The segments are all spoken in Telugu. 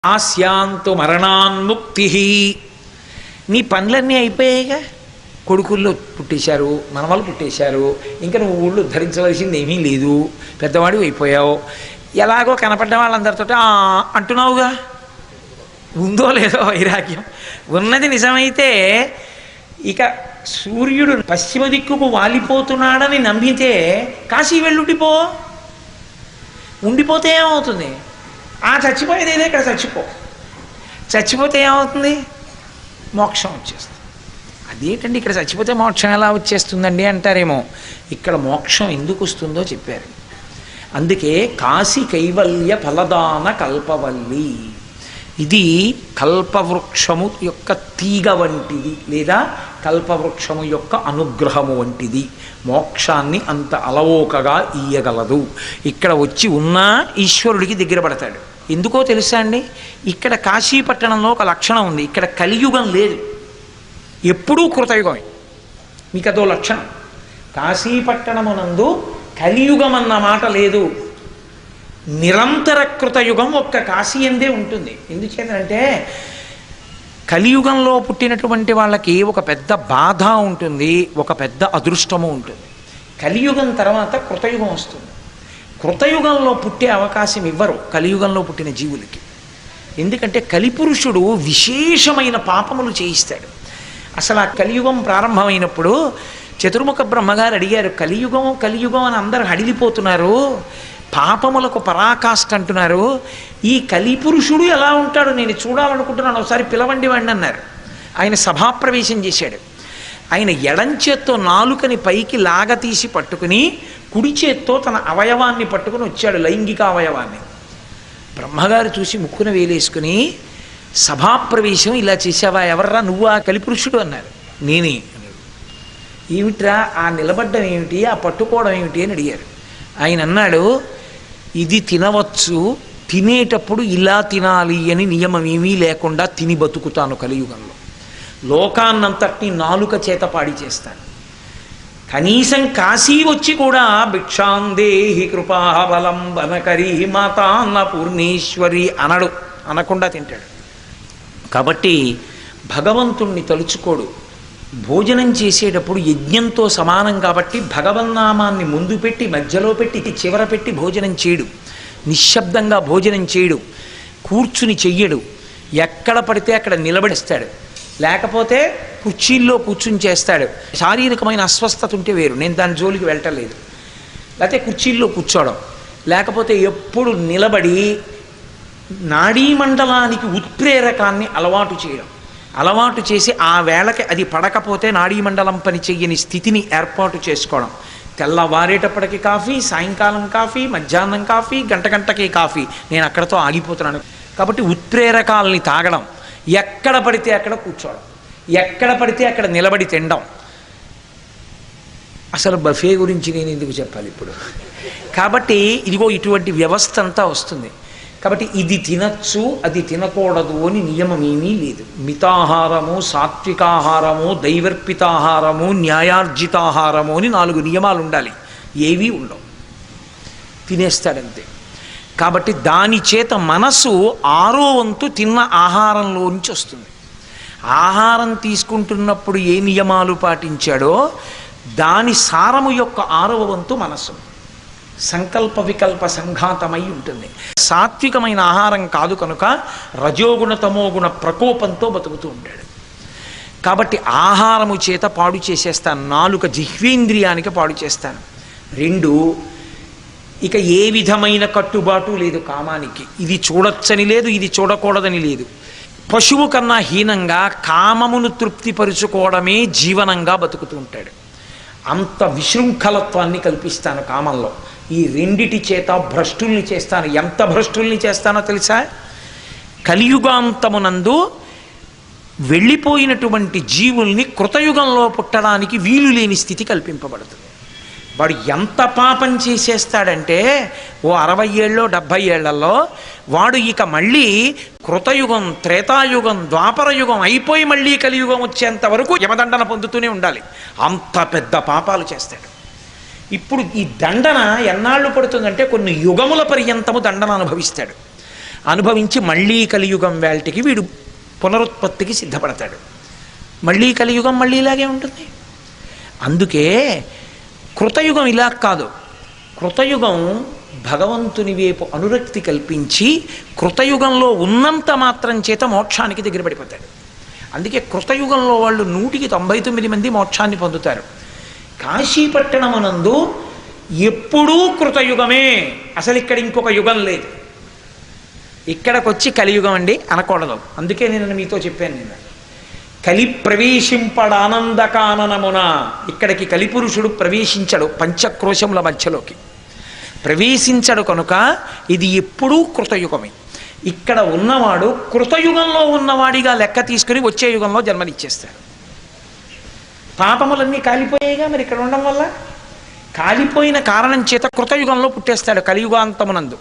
ఆస్యాంతు మరణాన్ముక్తి. నీ పనులన్నీ అయిపోయాయిగా, కొడుకుల్లో పుట్టేశారు, మనవాళ్ళు పుట్టేశారు, ఇంకా నువ్వు ఊళ్ళో ధరించవలసింది ఏమీ లేదు, పెద్దవాడివి అయిపోయావు, ఎలాగో కనపడ్డ వాళ్ళందరితో అంటున్నావుగా. ఉందో లేదో వైరాగ్యం ఉన్నది నిజమైతే ఇక సూర్యుడు పశ్చిమ దిక్కుకు వాలిపోతున్నాడని నమ్మితే కాశీ వెళ్ళుండిపో. ఉండిపోతే ఏమవుతుంది? చచ్చిపోయేది ఏదో ఇక్కడ చచ్చిపోతే ఏమవుతుంది? మోక్షం వచ్చేస్తుంది. అదేంటండి ఇక్కడ చచ్చిపోతే మోక్షం ఎలా వచ్చేస్తుందండి అంటారేమో. ఇక్కడ మోక్షం ఎందుకు వస్తుందో చెప్పారు. అందుకే కాశీ కైవల్య ఫలదాన కల్పవల్లి. ఇది కల్పవృక్షము యొక్క తీగ వంటిది, లేదా కల్పవృక్షము యొక్క అనుగ్రహము వంటిది. మోక్షాన్ని అంత అలవోకగా ఇయ్యగలదు. ఇక్కడ వచ్చి ఉన్నా ఈశ్వరుడికి దగ్గర పడతాడు. ఎందుకో తెలుసా అండి, ఇక్కడ కాశీపట్టణంలో ఒక లక్షణం ఉంది. ఇక్కడ కలియుగం లేదు, ఎప్పుడూ కృతయుగమే. మీకు అదో లక్షణం. కాశీపట్టణమునందు కలియుగం అన్న మాట లేదు. నిరంతర కృతయుగం ఒక్క కాశీ అందే ఉంటుంది. ఎందుచేతంటే కలియుగంలో పుట్టినటువంటి వాళ్ళకి ఒక పెద్ద బాధ ఉంటుంది, ఒక పెద్ద అదృష్టము ఉంటుంది. కలియుగం తర్వాత కృతయుగం వస్తుంది. కృతయుగంలో పుట్టే అవకాశం ఇవ్వరు కలియుగంలో పుట్టిన జీవులకి. ఎందుకంటే కలిపురుషుడు విశేషమైన పాపములు చేయిస్తాడు. అసలు ఆ కలియుగం ప్రారంభమైనప్పుడు చతుర్ముఖ బ్రహ్మగారు అడిగారు, కలియుగం అని అందరూ హడిలిపోతున్నారు, పాపములకు పరాకాష్ఠ అంటున్నారు, ఈ కలిపురుషుడు ఎలా ఉంటాడు నేను చూడాలనుకుంటున్నాను, ఒకసారి పిలవండి వాడిని అన్నారు. ఆయన సభాప్రవేశం చేశాడు. ఆయన ఎడంచేత్తో నాలుకని పైకి లాగతీసి పట్టుకుని కుడి చేత్తో తన అవయవాన్ని పట్టుకుని వచ్చాడు, లైంగిక అవయవాన్ని. బ్రహ్మగారు చూసి ముక్కున వేలేసుకుని, సభాప్రవేశం ఇలా చేసావా, ఎవర్రా నువ్వు ఆ కలిపురుషుడు అన్నారు. నేనే అన్నాడు. ఏమిట్రా ఆ నిలబడ్డం ఏమిటి, ఆ పట్టుకోవడం ఏమిటి అని అడిగారు. ఆయన అన్నాడు, ఇది తినవచ్చు, తినేటప్పుడు ఇలా తినాలి అని నియమం ఏమీ లేకుండా తిని బతుకుతాను కలియుగంలో. లోకాన్నంతటినీ నాలుక చేత పాడి చేస్తాను. కనీసం కాశీ వచ్చి కూడా భిక్షాందేహి కృపావలంబనకరీ మాతాన్న పూర్ణేశ్వరి అనడు, అనకుండా తింటాడు. కాబట్టి భగవంతుణ్ణి తలుచుకోడు. భోజనం చేసేటప్పుడు యజ్ఞంతో సమానం కాబట్టి భగవన్నామాన్ని ముందు పెట్టి, మధ్యలో పెట్టి, చివర పెట్టి భోజనం చేయడు. నిశ్శబ్దంగా భోజనం చేయడు. కూర్చుని చెయ్యడు. ఎక్కడ పడితే అక్కడ నిలబడిస్తాడు, లేకపోతే కుర్చీల్లో కూర్చుని చేస్తాడు. శారీరకమైన అస్వస్థత ఉంటే వేరు, నేను దాని జోలికి వెళ్ళటలేదు. లేకపోతే కుర్చీల్లో కూర్చోవడం, లేకపోతే ఎప్పుడు నిలబడి నాడీమండలానికి ఉత్ప్రేరకాన్ని అలవాటు చేయడం. అలవాటు చేసి ఆ వేళకి అది పడకపోతే నాడీమండలం పని చెయ్యని స్థితిని ఏర్పాటు చేసుకోవడం. తెల్లవారేటప్పటికి కాఫీ, సాయంకాలం కాఫీ, మధ్యాహ్నం కాఫీ, గంటకి కాఫీ. నేను అక్కడతో ఆగిపోతున్నాను. కాబట్టి ఉత్ప్రేరకాలని తాగడం, ఎక్కడ పడితే అక్కడ కూర్చోవడం, ఎక్కడ పడితే అక్కడ నిలబడి తినడం. అసలు బఫే గురించి నేను ఎందుకు చెప్పాలి ఇప్పుడు? కాబట్టి ఇదిగో ఇటువంటి వ్యవస్థ అంతా వస్తుంది. కాబట్టి ఇది తినచ్చు, అది తినకూడదు అని నియమం ఏమీ లేదు. మితాహారము, సాత్వికాహారము, దైవర్పితాహారము, న్యాయార్జితాహారము అని 4 నియమాలు ఉండాలి. ఏవీ ఉండవు, తినేస్తాడంతే. కాబట్టి దాని చేత మనసు 6వ వంతు తిన్న ఆహారంలోంచి వస్తుంది. ఆహారం తీసుకుంటున్నప్పుడు ఏ నియమాలు పాటించాడో దాని సారము యొక్క 6వ వంతు మనస్సు. సంకల్ప వికల్ప సంఘాతమై ఉంటుంది. సాత్వికమైన ఆహారం కాదు కనుక రజోగుణ తమోగుణ ప్రకోపంతో బతుకుతూ ఉంటాడు. కాబట్టి ఆహారము చేత పాడు చేసేస్తాను. 4 జిహ్వేంద్రియానికి పాడు చేస్తాను. 2 ఇక ఏ విధమైన కట్టుబాటు లేదు కామానికి. ఇది చూడొచ్చని లేదు, ఇది చూడకూడదని లేదు. పశువు కన్నా హీనంగా కామమును తృప్తిపరుచుకోవడమే జీవనంగా బతుకుతూ ఉంటాడు. అంత విశృంఖలత్వాన్ని కల్పిస్తాను కామంలో. ఈ 2 చేత భ్రష్టుల్ని చేస్తాను. ఎంత భ్రష్టుల్ని చేస్తానో తెలుసా? కలియుగాంతమునందు వెళ్ళిపోయినటువంటి జీవుల్ని కృతయుగంలో పుట్టడానికి వీలు లేని స్థితి కల్పింపబడుతుంది. వాడు ఎంత పాపం చేసేస్తాడంటే ఓ 60 ఏళ్ళో 70 ఏళ్లలో వాడు ఇక మళ్ళీ కృతయుగం, త్రేతాయుగం, ద్వాపరయుగం అయిపోయి మళ్ళీ కలియుగం వచ్చేంత వరకు యమదండన పొందుతూనే ఉండాలి. అంత పెద్ద పాపాలు చేస్తాడు. ఇప్పుడు ఈ దండన ఎన్నాళ్ళు పడుతుందంటే కొన్ని యుగముల పర్యంతము దండన అనుభవిస్తాడు. అనుభవించి మళ్ళీ కలియుగం వేల్టికి వీడు పునరుత్పత్తికి సిద్ధపడతాడు. మళ్ళీ కలియుగం మళ్ళీ ఇలాగే ఉంటుంది. అందుకే కృతయుగం ఇలా కాదు. కృతయుగం భగవంతుని వైపు అనురక్తి కల్పించి కృతయుగంలో ఉన్నంత మాత్రం చేత మోక్షానికి దగ్గర పడిపోతాడు. అందుకే కృతయుగంలో వాళ్ళు 199 మంది మోక్షాన్ని పొందుతారు. కాశీపట్టణమునందు ఎప్పుడూ కృతయుగమే, అసలు ఇక్కడ ఇంకొక యుగం లేదు. ఇక్కడికి వచ్చి కలియుగం అండి అనకూడదు. అందుకే నేను మీతో చెప్పాను, నిన్న కలి ప్రవేశింపడానందకాననమున, ఇక్కడికి కలిపురుషుడు ప్రవేశించడు, పంచక్రోశముల మధ్యలోకి ప్రవేశించడు. కనుక ఇది ఎప్పుడూ కృతయుగమే. ఇక్కడ ఉన్నవాడు కృతయుగంలో ఉన్నవాడిగా లెక్క తీసుకుని వచ్చే యుగంలో జన్మనిచ్చేస్తాడు. పాపములన్నీ కాలిపోయాయిగా మరి ఇక్కడ ఉండడం వల్ల. కాలిపోయిన కారణం చేత కృతయుగంలో పుట్టేస్తాడు. కలియుగాంతమునందు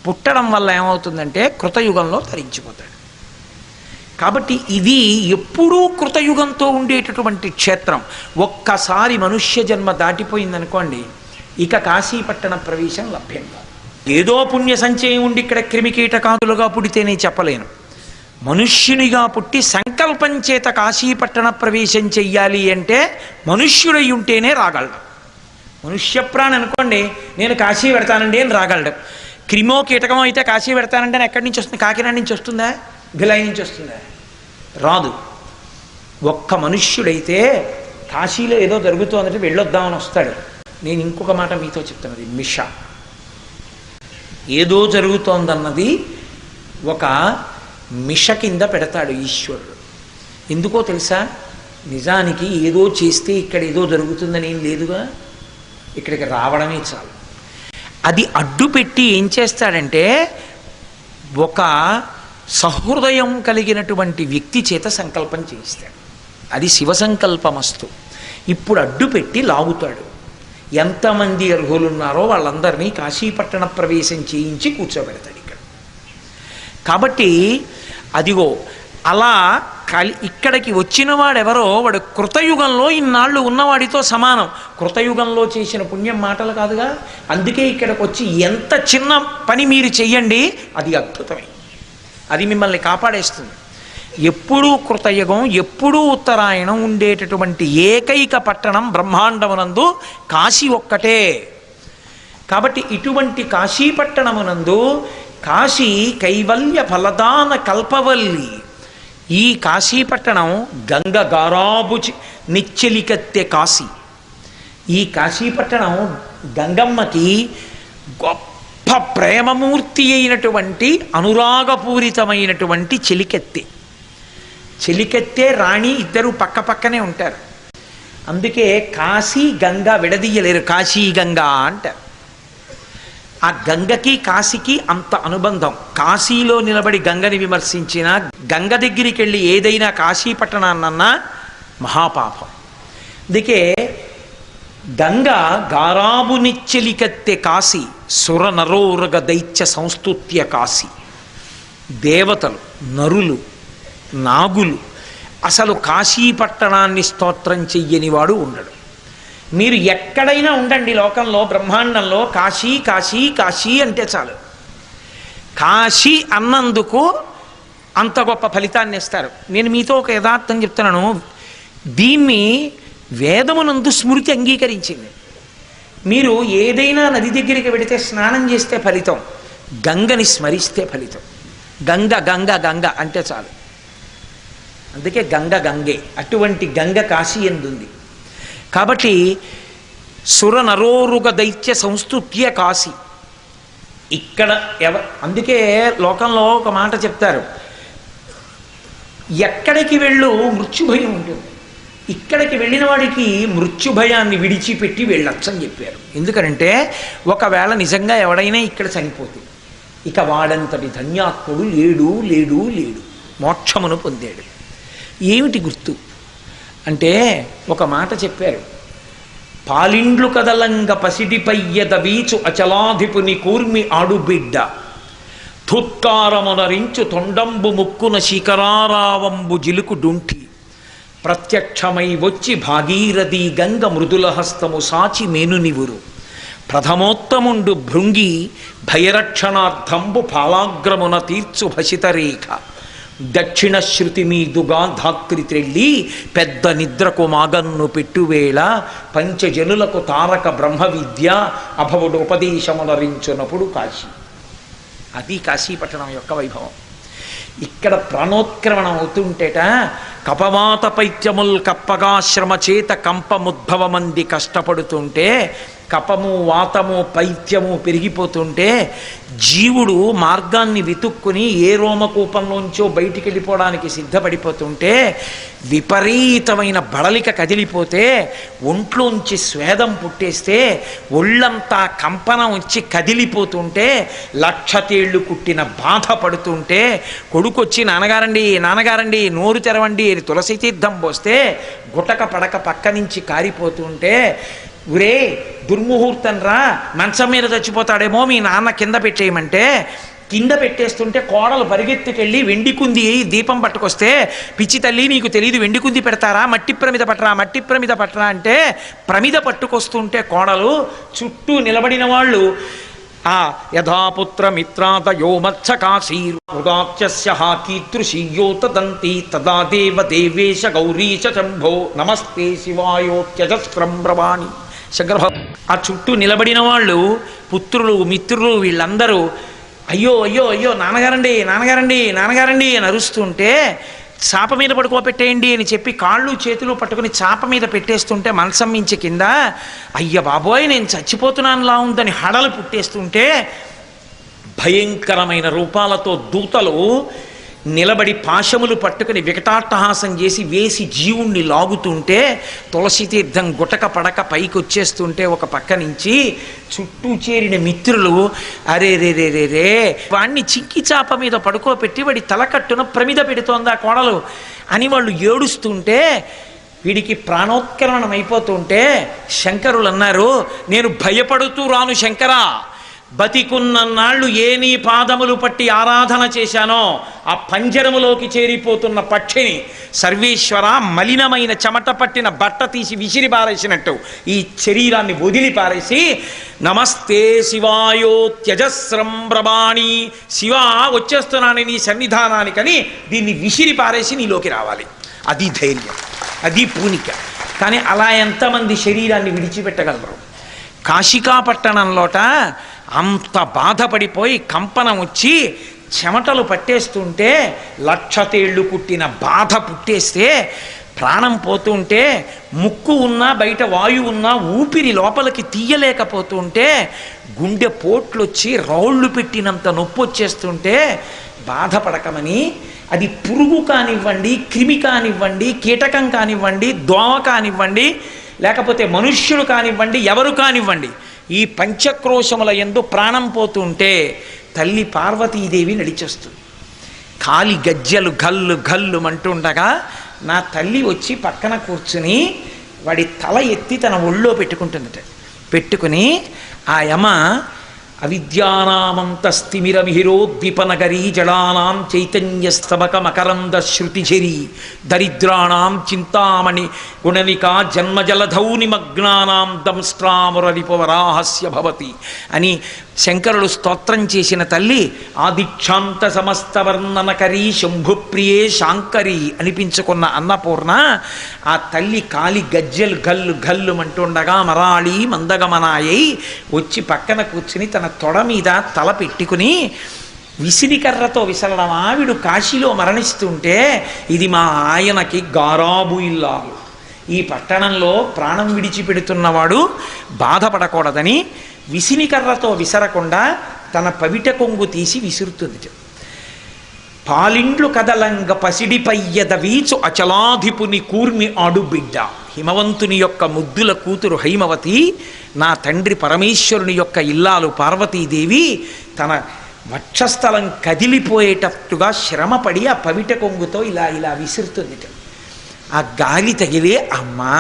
పుట్టడం వల్ల ఏమవుతుందంటే కృతయుగంలో తరించిపోతాడు. కాబట్టి ఇది ఎప్పుడూ కృతయుగంతో ఉండేటటువంటి క్షేత్రం. ఒక్కసారి మనుష్య జన్మ దాటిపోయిందనుకోండి, ఇక కాశీపట్టణ ప్రవేశం లభ్యం కాదు. ఏదో పుణ్య సంచయం ఉండి ఇక్కడ క్రిమికీటకాదులుగా పుడితేనే చెప్పలేను. మనుష్యునిగా పుట్టి సంకల్పం చేత కాశీపట్టణ ప్రవేశం చెయ్యాలి అంటే మనుష్యుడై ఉంటేనే రాగలడు. మనుష్య ప్రాణి అనుకోండి, నేను కాశీ పెడతానండి అని రాగలడు. క్రిమో కీటకమో అయితే కాశీ పెడతానంటే అని ఎక్కడి నుంచి వస్తుంది? కాకినాడ నుంచి వస్తుందా? భిలాయి నుంచి వస్తుందా? రాదు. ఒక్క మనుష్యుడైతే కాశీలో ఏదో జరుగుతోందంటే వెళ్ళొద్దామని వస్తాడు. నేను ఇంకొక మాట మీతో చెప్తున్నది, మిష ఏదో జరుగుతోందన్నది ఒక మిష కింద పెడతాడు ఈశ్వరుడు. ఎందుకో తెలుసా? నిజానికి ఏదో చేస్తే ఇక్కడ ఏదో జరుగుతుందని ఏం లేదుగా, ఇక్కడికి రావడమే చాలు. అది అడ్డు పెట్టి ఏం చేస్తాడంటే ఒక సహృదయం కలిగినటువంటి వ్యక్తి చేత సంకల్పం చేయిస్తాడు. అది శివ సంకల్పమస్తు. ఇప్పుడు అడ్డు పెట్టి లాగుతాడు. ఎంతమంది అర్హులున్నారో వాళ్ళందరినీ కాశీపట్టణ ప్రవేశం చేయించి కూర్చోబెడతాడు ఇక్కడ. కాబట్టి అదిగో అలా ఇక్కడికి వచ్చిన వాడెవరో వాడు కృతయుగంలో ఇన్నాళ్ళు ఉన్నవాడితో సమానం. కృతయుగంలో చేసిన పుణ్యం మాటలు కాదుగా. అందుకే ఇక్కడికి వచ్చి ఎంత చిన్న పని మీరు చెయ్యండి, అది అద్భుతమే, అది మిమ్మల్ని కాపాడేస్తుంది. ఎప్పుడూ కృతయుగం, ఎప్పుడూ ఉత్తరాయణం ఉండేటటువంటి ఏకైక పట్టణం బ్రహ్మాండమునందు కాశీ ఒక్కటే. కాబట్టి ఇటువంటి కాశీపట్టణమునందు కాశీ కైవల్య ఫలదాన కల్పవల్లి. ఈ కాశీపట్టణం గంగ గారాబు నిచ్చెలికత్తె కాశీ. ఈ కాశీపట్టణం గంగమ్మకి గొప్ప ప్రేమమూర్తి అయినటువంటి అనురాగపూరితమైనటువంటి చెలికెత్తె. చెలికెత్తే రాణి ఇద్దరు పక్క పక్కనే ఉంటారు. అందుకే కాశీ గంగ విడదీయలేరు, కాశీ గంగా అంటారు. ఆ గంగకి కాశీకి అంత అనుబంధం. కాశీలో నిలబడి గంగని విమర్శించిన, గంగ దగ్గరికి వెళ్ళి ఏదైనా కాశీపట్టణాన్నన్నా మహాపాపం. అందుకే గంగ గారాబు నిచ్చెలికత్తె కాశీ సుర నరోరగ దైత్య సంస్తుత్య కాశీ. దేవతలు, నరులు, నాగులు అసలు కాశీపట్టణాన్ని స్తోత్రం చెయ్యనివాడు ఉండడు. మీరు ఎక్కడైనా ఉండండి లోకంలో, బ్రహ్మాండంలో కాశీ కాశీ కాశీ అంటే చాలు. కాశీ అన్నందుకు అంత గొప్ప ఫలితాన్ని ఇస్తారు. నేను మీతో ఒక యథార్థం చెప్తున్నాను. దీన్ని వేదమునందు స్మృతి అంగీకరించింది. మీరు ఏదైనా నది దగ్గరికి వెడితే స్నానం చేస్తే ఫలితం, గంగని స్మరిస్తే ఫలితం. గంగ గంగ గంగ అంటే చాలు. అందుకే గంగ గంగే. అటువంటి గంగ కాశీ ఎందుంది. కాబట్టి సుర నరోరుగ దైత్య సంస్తుత్య కాశీ. ఇక్కడ అందుకే లోకంలో ఒక మాట చెప్తారు, ఎక్కడికి వెళ్ళు మృత్యుభయం ఉంటుంది. ఇక్కడికి వెళ్ళిన వాడికి మృత్యుభయాన్ని విడిచిపెట్టి వెళ్ళొచ్చని చెప్పారు. ఎందుకంటే ఒకవేళ నిజంగా ఎవడైనా ఇక్కడ చనిపోతే ఇక వాడంతటి ధన్యాత్ముడు లేడు లేడు లేడు, మోక్షమును పొందాడు. ఏమిటి గుర్తు అంటే ఒక మాట చెప్పారు, పాలిండ్లు కదలంగ పసిడిపయ్యద వీచు అచలాధిపుని కూర్మి ఆడుబిడ్డ ధుత్కారమునరించు తొండంబు ముక్కున శిఖరారావంబు జిలుకు డుంటి ప్రత్యక్షమై వచ్చి భాగీరథి గంగ మృదుల హస్తము సాచి మేనునివురు ప్రథమోత్తముండు భృంగి భయరక్షణార్థంబు పాలాగ్రమున తీర్చు భసితరేఖ దక్షిణ శృతి మీదుగా ధాత్రి త్రెళ్ళి పెద్ద నిద్రకు మాగన్ను పెట్టువేళ పంచజనులకు తారక బ్రహ్మ విద్య అభవుడు ఉపదేశమునరించునప్పుడు కాశీ. అది కాశీపట్టణం యొక్క వైభవం. ఇక్కడ ప్రాణోత్క్రమణం అవుతుంటేట కపవాత పైత్యముల్ కప్పగాశ్రమ చేత కంపముద్భవమంది కష్టపడుతుంటే కపము వాతము పైత్యము పెరిగిపోతుంటే జీవుడు మార్గాన్ని వెతుక్కుని ఏ రోమకూపంలోంచో బయటికి వెళ్ళిపోవడానికి సిద్ధపడిపోతుంటే విపరీతమైన బడలిక కదిలిపోతే ఒంట్లోంచి స్వేదం పుట్టేస్తే ఒళ్ళంతా కంపనం వచ్చి కదిలిపోతుంటే లక్షతేళ్లు కుట్టిన బాధ పడుతుంటే కొడుకొచ్చి నాన్నగారండి నాన్నగారండి నోరు తెరవండి అని తులసి తీర్థం పోస్తే గుటక పడక పక్క నుంచి కారిపోతుంటే ఉరే దుర్ముహూర్తం రా మంచం మీద చచ్చిపోతాడేమో మీ నాన్న కింద పెట్టేయమంటే కింద పెట్టేస్తుంటే కోడలు పరిగెత్తుకెళ్ళి వెండి కుంది దీపం పట్టుకొస్తే పిచ్చి తల్లి నీకు తెలియదు వెండి కుంది పెడతారా మట్టి ప్రమిద పట్టరా మట్టి ప్రమిద పట్టరా అంటే ప్రమిద పట్టుకొస్తుంటే కోడలు చుట్టూ నిలబడిన వాళ్ళు ఆ యథాపుత్ర మిత్రాదయో మత్సకాశీర్గాత్యస్య కీదృశీయోతదంతి తదా దేవ దేవేశ గౌరీశ శంభో నమస్తే శివాయోత్యజస్రం బ్రవాణి. శంకర ఆ చుట్టూ నిలబడిన వాళ్ళు పుత్రులు మిత్రులు వీళ్ళందరూ అయ్యో అయ్యో అయ్యో నాన్నగారండి నాన్నగారండి నాన్నగారండి అని అరుస్తుంటే చాప మీద పడుకోబెట్టేయండి అని చెప్పి కాళ్ళు చేతులు పట్టుకుని చాప మీద పెట్టేస్తుంటే మంచం మించి కింద అయ్య బాబోయ్ నేను చచ్చిపోతున్నానులా ఉందని హడలు పుట్టేస్తుంటే భయంకరమైన రూపాలతో దూతలు నిలబడి పాశములు పట్టుకుని వికటాట్టహాసం చేసి వేసి జీవుణ్ణి లాగుతుంటే తులసి తీర్థం గుటక పడక పైకి వచ్చేస్తుంటే ఒక పక్క నుంచి చుట్టూ చేరిన మిత్రులు అరే రే రే రే రే వాణ్ణి చిక్కి చాప మీద పడుకోబెట్టి వాడి తలకట్టున ప్రమిద పెడుతోందా కోడలు అని వాళ్ళు ఏడుస్తుంటే వీడికి ప్రాణోత్కరణం అయిపోతుంటే శంకరులు అన్నారు నేను భయపడుతూ రాను శంకరా బతికున్నన్నాళ్ళు ఏ నీ పాదములు పట్టి ఆరాధన చేశానో ఆ పంజరములోకి చేరిపోతున్న పక్షిని సర్వేశ్వర మలినమైన చెమట పట్టిన బట్ట తీసి విసిరి పారేసినట్టు ఈ శరీరాన్ని వదిలి పారేసి నమస్తే శివాయో త్యజస్రం బ్రవాణి శివ వచ్చేస్తున్నాను నీ సన్నిధానానికని దీన్ని విసిరి పారేసి నీలోకి రావాలి. అది ధైర్యం, అది పూనిక. కానీ అలా ఎంతమంది శరీరాన్ని విడిచిపెట్టగలరు? కాశికాపట్టణంలోట అంత బాధపడిపోయి కంపనం వచ్చి చెమటలు పట్టేస్తుంటే లక్షతేళ్లు కుట్టిన బాధ పుట్టేస్తే ప్రాణం పోతుంటే ముక్కు ఉన్నా బయట వాయువు ఉన్నా ఊపిరి లోపలికి తీయలేకపోతుంటే గుండె పోట్లొచ్చి రాళ్ళు పెట్టినంత నొప్పి వచ్చేస్తుంటే బాధపడకమని అది పురుగు కానివ్వండి క్రిమి కానివ్వండి కీటకం కానివ్వండి దోమ కానివ్వండి లేకపోతే మనుష్యుడు కానివ్వండి ఎవరు కానివ్వండి ఈ పంచక్రోశముల యందు ప్రాణం పోతుంటే తల్లి పార్వతీదేవి నడిచేస్తుంది. కాలి గజ్జలు గల్లు గల్లు అంటుండగా నా తల్లి వచ్చి పక్కన కూర్చుని వాడి తల ఎత్తి తన ఒళ్ళో పెట్టుకుంటుందట. పెట్టుకుని ఆ యమ అవిద్యానామంతస్తిమిరమిహిరోద్దీపనగరీ జడానాం చైతన్యస్తబక మకరంద శృతిఝరీ దరిద్రాణాం చింతామణి గుణనికా జన్మజలధౌ నిమగ్నానాం దంస్ట్రామురరిపవరాహస్య భవతి అని శంకరుడు స్తోత్రం చేసిన తల్లి ఆదిక్షాంత సమస్త వర్ణనకరీ శంభుప్రియే శాంకరి అనిపించుకున్న అన్నపూర్ణ ఆ తల్లి కాలి గజ్జలు గల్లు గల్లు అంటుండగా మరాళి మందగమనాయై వచ్చి పక్కన కూర్చుని తన తొడ మీద తల పెట్టుకుని విసిరికర్రతో విసరడం. ఆవిడు కాశీలో మరణిస్తుంటే ఇది మా ఆయనకి గారాబు ఇల్లాలు, ఈ పట్టణంలో ప్రాణం విడిచిపెడుతున్నవాడు బాధపడకూడదని విసినికర్రతో విసరకుండా తన పవిట కొంగు తీసి విసురుతుంది. పాలిండ్లు కదలంగ పసిడిపయ్యద వీచు అచలాధిపుని కూర్మి ఆడుబిడ్డ. హిమవంతుని యొక్క ముద్దుల కూతురు హైమవతి, నా తండ్రి పరమేశ్వరుని యొక్క ఇల్లాలు పార్వతీదేవి తన వక్షస్థలం కదిలిపోయేటట్టుగా శ్రమపడి ఆ పవిట కొంగుతో ఇలా ఇలా విసురుతుంది. ఆ గాలి తగిలి అమ్మా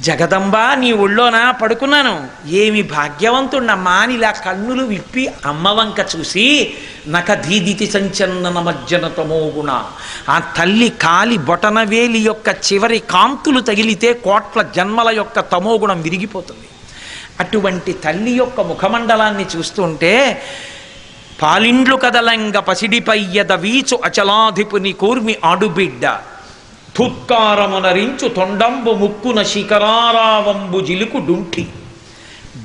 జగదంబా నీ ఒళ్ళోనా పడుకున్నాను, ఏమి భాగ్యవంతుణ్ణమ్మా అని ఇలా కన్నులు విప్పి అమ్మవంక చూసి నక ధీదితి సంచన్నన మజ్జనతమో గుణ. ఆ తల్లి కాలి బొటనవేలి యొక్క చివరి కాంతులు తగిలితే కోట్ల జన్మల యొక్క తమోగుణం విరిగిపోతుంది. అటువంటి తల్లి యొక్క ముఖమండలాన్ని చూస్తుంటే పాలిండ్లు కదలంగ పసిడిపయ్యద వీచు అచలాధిపుని కూర్మి ఆడుబిడ్డ తుత్కారమునరించు తొండంబు ముక్కున శిఖరారావంబు జిలుకు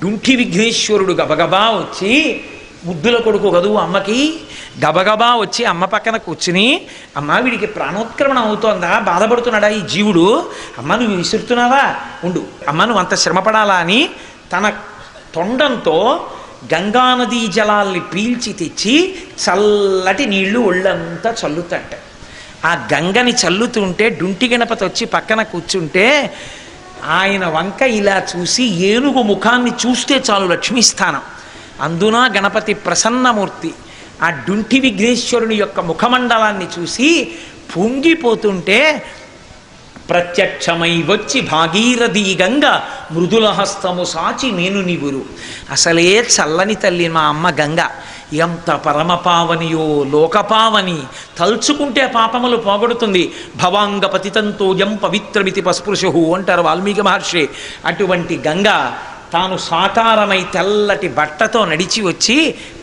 డుంఠి విఘ్నేశ్వరుడు గబగబా వచ్చి, ముద్దుల కొడుకు కదూ అమ్మకి, గబగబా వచ్చి అమ్మ పక్కన కూర్చుని, అమ్మ వీడికి ప్రాణోత్క్రమణ అవుతోందా, బాధపడుతున్నాడా ఈ జీవుడు, అమ్మ నువ్వు విసురుతున్నావా, ఉండు అమ్మ నువ్వు అంత శ్రమపడాలా అని తన తొండంతో గంగానదీ జలాల్ని పీల్చి తెచ్చి చల్లటి నీళ్లు ఒళ్ళంతా చల్లుతాట. ఆ గంగని చల్లుతుంటే డుంటి గణపతి వచ్చి పక్కన కూర్చుంటే ఆయన వంక ఇలా చూసి, ఏనుగు ముఖాన్ని చూస్తే చాలు లక్ష్మీస్థానం, అందున గణపతి ప్రసన్నమూర్తి, ఆ డుంటి విఘ్నేశ్వరుని యొక్క ముఖమండలాన్ని చూసి పొంగిపోతుంటే ప్రత్యక్షమై వచ్చి భాగీరథీ గంగ మృదుల హస్తము సాచి నేను నివురు. అసలే చల్లని తల్లి మా అమ్మ గంగ, ఎంత పరమపావనియో లోకపావని, తలుచుకుంటే పాపములు పోగొడుతుంది. భవాంగ పతితంతోయం పవిత్రమితి పస్పృశు అంటారు వాల్మీకి మహర్షి. అటువంటి గంగ తాను సాకారమై తెల్లటి బట్టతో నడిచి వచ్చి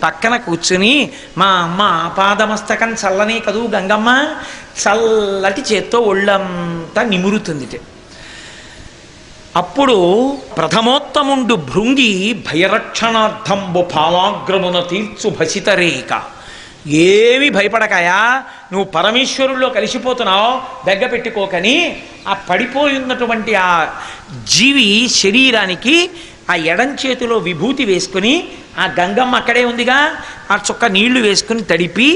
పక్కన కూర్చుని, మా అమ్మ ఆపాదమస్తకం చల్లనే కదూ గంగమ్మ, చల్లటి చేత్తో ఒళ్ళంతా నిమురుతుంది. అప్పుడు ప్రథమోత్తముండు భృంగి భయరక్షణార్థంబు పాలాగ్రమున తీర్చు భసితరేక, ఏమి భయపడకాయా, నువ్వు పరమేశ్వరుల్లో కలిసిపోతున్నావు, బెగ్గ పెట్టుకోకని ఆ పడిపోయినటువంటి ఆ జీవి శరీరానికి ఆ ఎడం చేతిలో విభూతి వేసుకుని, ఆ గంగమ్మ అక్కడే ఉందిగా, ఆ చుక్క నీళ్లు వేసుకుని తడిపి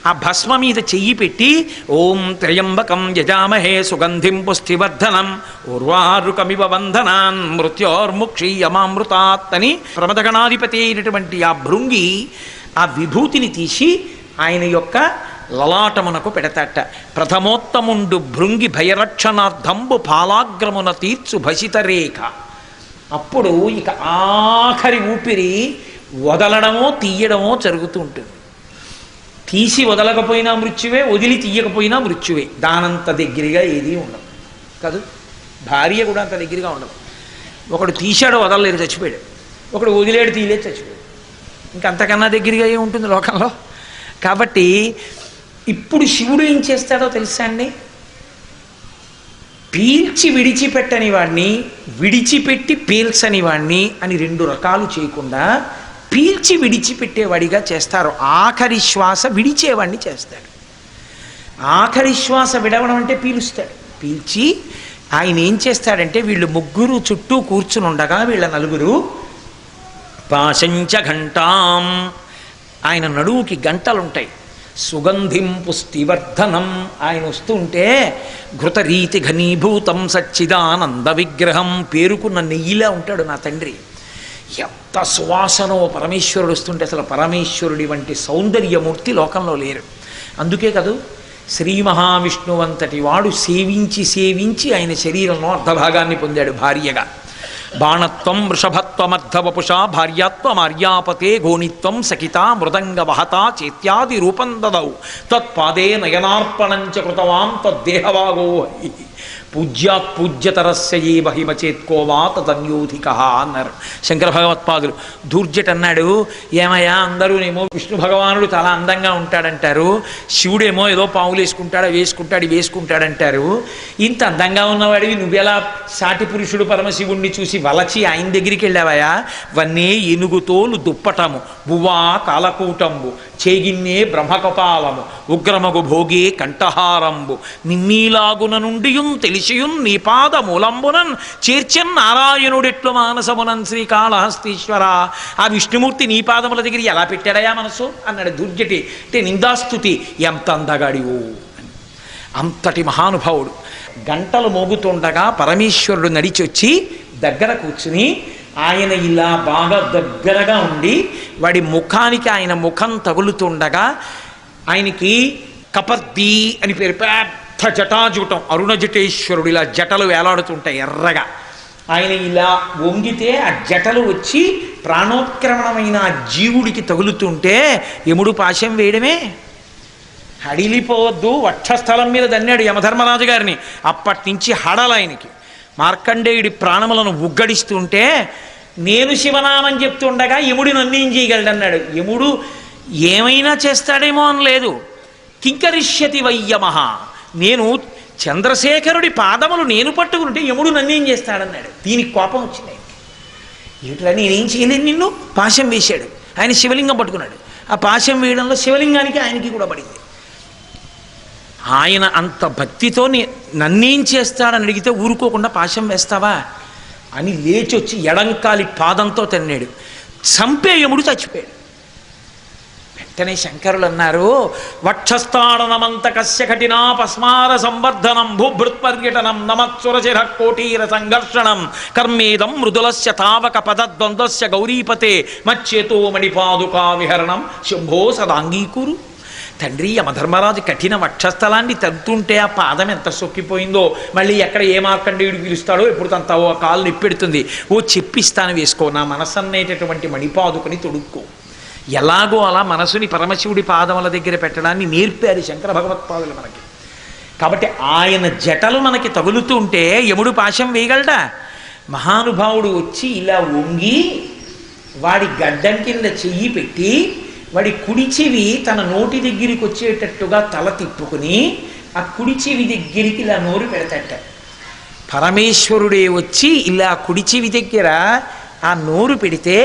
ఆ భస్మ మీద చెయ్యి పెట్టి, ఓం త్రయంబకం యజామహే సుగంధిం పుష్టివర్ధనం ఉర్వారుకమివ బంధనాన్ మృత్యోర్ముక్షీయమామృతాత్ అని ప్రమదగణాధిపతి అయినటువంటి ఆ భృంగి ఆ విభూతిని తీసి ఆయన యొక్క లలాటమునకు పెడతాట. ప్రథమోత్తముండు భృంగి భయరక్షణార్థంబు పాలాగ్రమున తీర్చు భసితరేఖ. అప్పుడు ఇక ఆఖరి ఊపిరి వదలడమో తీయడమో జరుగుతూ ఉంటుంది. తీసి వదలకపోయినా మృత్యువే, వదిలి తీయకపోయినా మృత్యువే. దానంత దగ్గరగా ఏదీ ఉండదు కాదు. భార్య కూడా అంత దగ్గరగా ఉండదు. ఒకడు తీశాడో వదలలేడు చచ్చిపోయాడు, ఒకడు వదిలేడు తీయలేదు చచ్చిపోయాడు. ఇంకంతకన్నా దగ్గరగా ఏముంటుంది లోకంలో. కాబట్టి ఇప్పుడు శివుడు ఏం చేస్తాడో తెలుసా అండి, పీల్చి విడిచిపెట్టని వాడిని, విడిచిపెట్టి పీల్చని వాడిని అని రెండు రకాలు చేయకుండా పీల్చి విడిచిపెట్టేవాడిగా చేస్తారు. ఆఖరి శ్వాస విడిచేవాడిని చేస్తాడు. ఆఖరి శ్వాస విడవడం అంటే పీలుస్తాడు. పీల్చి ఆయన ఏం చేస్తాడంటే, వీళ్ళు ముగ్గురు చుట్టూ కూర్చుని ఉండగా వీళ్ళ నలుగురు పాశంచ ఘంటాం, ఆయన నడువుకి గంటలుంటాయి, సుగంధిం పుష్టివర్ధనం, ఆయన వస్తుంటే ఘృతరీతి ఘనీభూతం సచ్చిదానంద విగ్రహం, పేరుకున్న నెయ్యిలా ఉంటాడు నా తండ్రి. ఎంత సువాసనో పరమేశ్వరుడు వస్తుంటే, అసలు పరమేశ్వరుడి వంటి సౌందర్యమూర్తి లోకంలో లేరు. అందుకే కదూ శ్రీ మహావిష్ణువంతటి వాడు సేవించి సేవించి ఆయన శరీరంలో అర్ధభాగాన్ని పొందాడు భార్యగా. బాణత్వం వృషభత్వమర్ధవపుషా భార్యాత్వమార్యాపతే గోణిత్వం సఖిత మృదంగ వహతా చేత్యాది రూపం దదౌ తత్పాదే నయనార్పణంచ కృతవాం తద్దేహవాగో పూజ్యాత్ పూజ్యతరస్య ఏ మహిమచేత్కోవా తదన్యోధిక అన్నారు శంకర భగవత్పాదులు. దూర్జట్ అన్నాడు, ఏమయ్యా అందరూనేమో విష్ణు భగవానుడు చాలా అందంగా ఉంటాడంటారు, శివుడేమో ఏదో పావులు వేసుకుంటాడంటారు. ఇంత అందంగా ఉన్నవాడివి నువ్వెలా సాటి పురుషుడు పరమశివుణ్ణి చూసి వలచి ఆయన దగ్గరికి వెళ్ళావయా? వన్నే ఏనుగుతోలు దుప్పటము బువ్వా కాలకూటంబు చేగిన్నే బ్రహ్మకపాలము ఉగ్రమగు భోగే కంఠహారంబు నిన్నీలాగున నుండియున్ తెలిసియున్ నీ పాద మూలంబునన్ చేర్చన్ నారాయణుడెట్లు మానసమునన్ శ్రీకాళహస్తీశ్వర. ఆ విష్ణుమూర్తి నీ పాదముల దగ్గర ఎలా పెట్టాడయా మనసు అన్నాడు దుర్జటి. అంటే నిందాస్తుతి, ఎంత అందగాడివో అని. అంతటి మహానుభావుడు. గంటలు మోగుతుండగా పరమేశ్వరుడు నడిచొచ్చి దగ్గర కూర్చుని ఆయన ఇలా బాగా దగ్గరగా ఉండి వాడి ముఖానికి ఆయన ముఖం తగులుతుండగా ఆయనకి కపర్ది అని పేరు, పెద్ద జటాజూటం, అరుణజటేశ్వరుడు. ఇలా జటలు వేలాడుతుంటాయి ఎర్రగా. ఆయన ఇలా వంగితే ఆ జటలు వచ్చి ప్రాణోత్క్రమణమైన ఆ జీవుడికి తగులుతుంటే యముడు పాశం వేయడమే. హడిలిపోవద్దు, వక్షస్థలం మీద దన్నాడు యమధర్మరాజు గారిని. అప్పటి నుంచి హడలు ఆయనకి. మార్కండేయుడి ప్రాణములను ఉగ్గడిస్తుంటే నేను శివనామం చెప్తుండగా యముడు నన్ను ఏం చేయగలడన్నాడు. యముడు ఏమైనా చేస్తాడేమో అని లేదు. కింకరిష్యతి వయ్యమహ, నేను చంద్రశేఖరుడి పాదములు నేను పట్టుకుంటే యముడు నన్నేం చేస్తాడన్నాడు. దీనికి కోపం వచ్చింది ఆయనకి. ఏమిట్రా నేనేం చేయలేను, నిన్ను పాశం వేశాడు. ఆయన శివలింగం పట్టుకున్నాడు. ఆ పాశం వేయడంలో శివలింగానికి ఆయనకి కూడా పడింది. ఆయన అంత భక్తితో నన్నేం చేస్తాడని అడిగితే ఊరుకోకుండా పాశం వేస్తావా అని లేచొచ్చి ఎడంకాలి పాదంతో తన్నాడు. చంపే యముడు చచ్చిపోయాడు. వెంటనే శంకరులు అన్నారు, వక్షస్థాడనమంతకస్య కఠినా పస్మార సంవర్ధనం భూభృత్పర్యటనం నమత్సురచిర కోటీర సంఘర్షణం కర్మేదం మృదులస్య తావక పదద్వంద్వస్య గౌరీపతే మచ్చేతో మణిపాదుకా విహరణం శంభో సదాంగీకురు. తండ్రి, యమధర్మరాజు కఠిన వక్షస్థలాన్ని తంతుంటే ఆ పాదం ఎంత సొక్కిపోయిందో, మళ్ళీ ఎక్కడ ఏ మార్కండేయుడు పిలుస్తాడో ఎప్పుడు తన కాలు నిప్పెడుతుంది. ఓ చెప్పిస్తాను, వేసుకో, నా మనసు అనేటటువంటి మణిపాదుకని తొడుక్కో. ఎలాగో అలా మనసుని పరమశివుడి పాదముల దగ్గర పెట్టడాన్ని నేర్పారు శంకర భగవత్పాదులు మనకి. కాబట్టి ఆయన జటలు మనకి తగులుతూ ఉంటే యముడు పాశం వేయగలడా? మహానుభావుడు వచ్చి ఇలా వంగి వాడి గడ్డం కింద చెయ్యి పెట్టి వాడి కుడి చెవి తన నోటి దగ్గరికి వచ్చేటట్టుగా తల తిప్పుకుని ఆ కుడి చెవి దగ్గరికి ఇలా నోరు పెడతాట. పరమేశ్వరుడే వచ్చి ఇలా కుడి చెవి దగ్గర ఆ నోరు పెడితే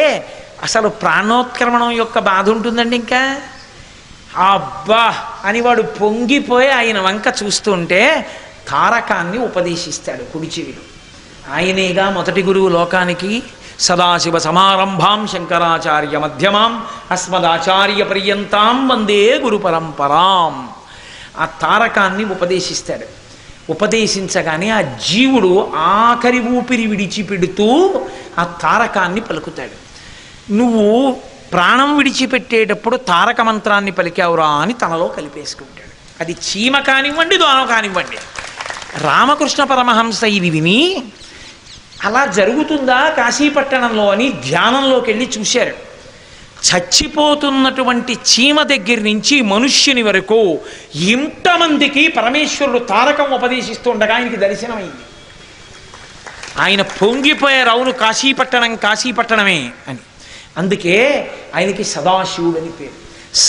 అసలు ప్రాణోత్క్రమణం యొక్క బాధ ఉంటుందండి. ఇంకా అబ్బా అని వాడు పొంగిపోయి ఆయన వంక చూస్తుంటే తారకాన్ని ఉపదేశిస్తాడు కుడి చెవిలో. ఆయనేగా మొదటి గురువు లోకానికి. సదాశివ సమారంభాం శంకరాచార్య మధ్యమాం అస్మదాచార్య పర్యంతాం వందే గురు పరంపరాం. ఆ తారకాన్ని ఉపదేశిస్తాడు. ఉపదేశించగానే ఆ జీవుడు ఆఖరి ఊపిరి విడిచిపెడుతూ ఆ తారకాన్ని పలుకుతాడు. నువ్వు ప్రాణం విడిచిపెట్టేటప్పుడు తారక మంత్రాన్ని పలికావురా అని తనలో కలిపేసుకుంటాడు. అది చీమ కానివ్వండి, దోమ కానివ్వండి. రామకృష్ణ పరమహంస ఇది విని అలా జరుగుతుందా కాశీపట్టణంలో అని ధ్యానంలోకి వెళ్ళి చూశారు. చచ్చిపోతున్నటువంటి చీమ దగ్గర నుంచి మనుష్యుని వరకు ఇంతమందికి పరమేశ్వరుడు తారకం ఉపదేశిస్తుండగా ఆయనకి దర్శనమైంది. ఆయన పొంగిపోయారు, అవును కాశీపట్టణం కాశీపట్టణమే అని. అందుకే ఆయనకి సదాశివుడు అని పేరు.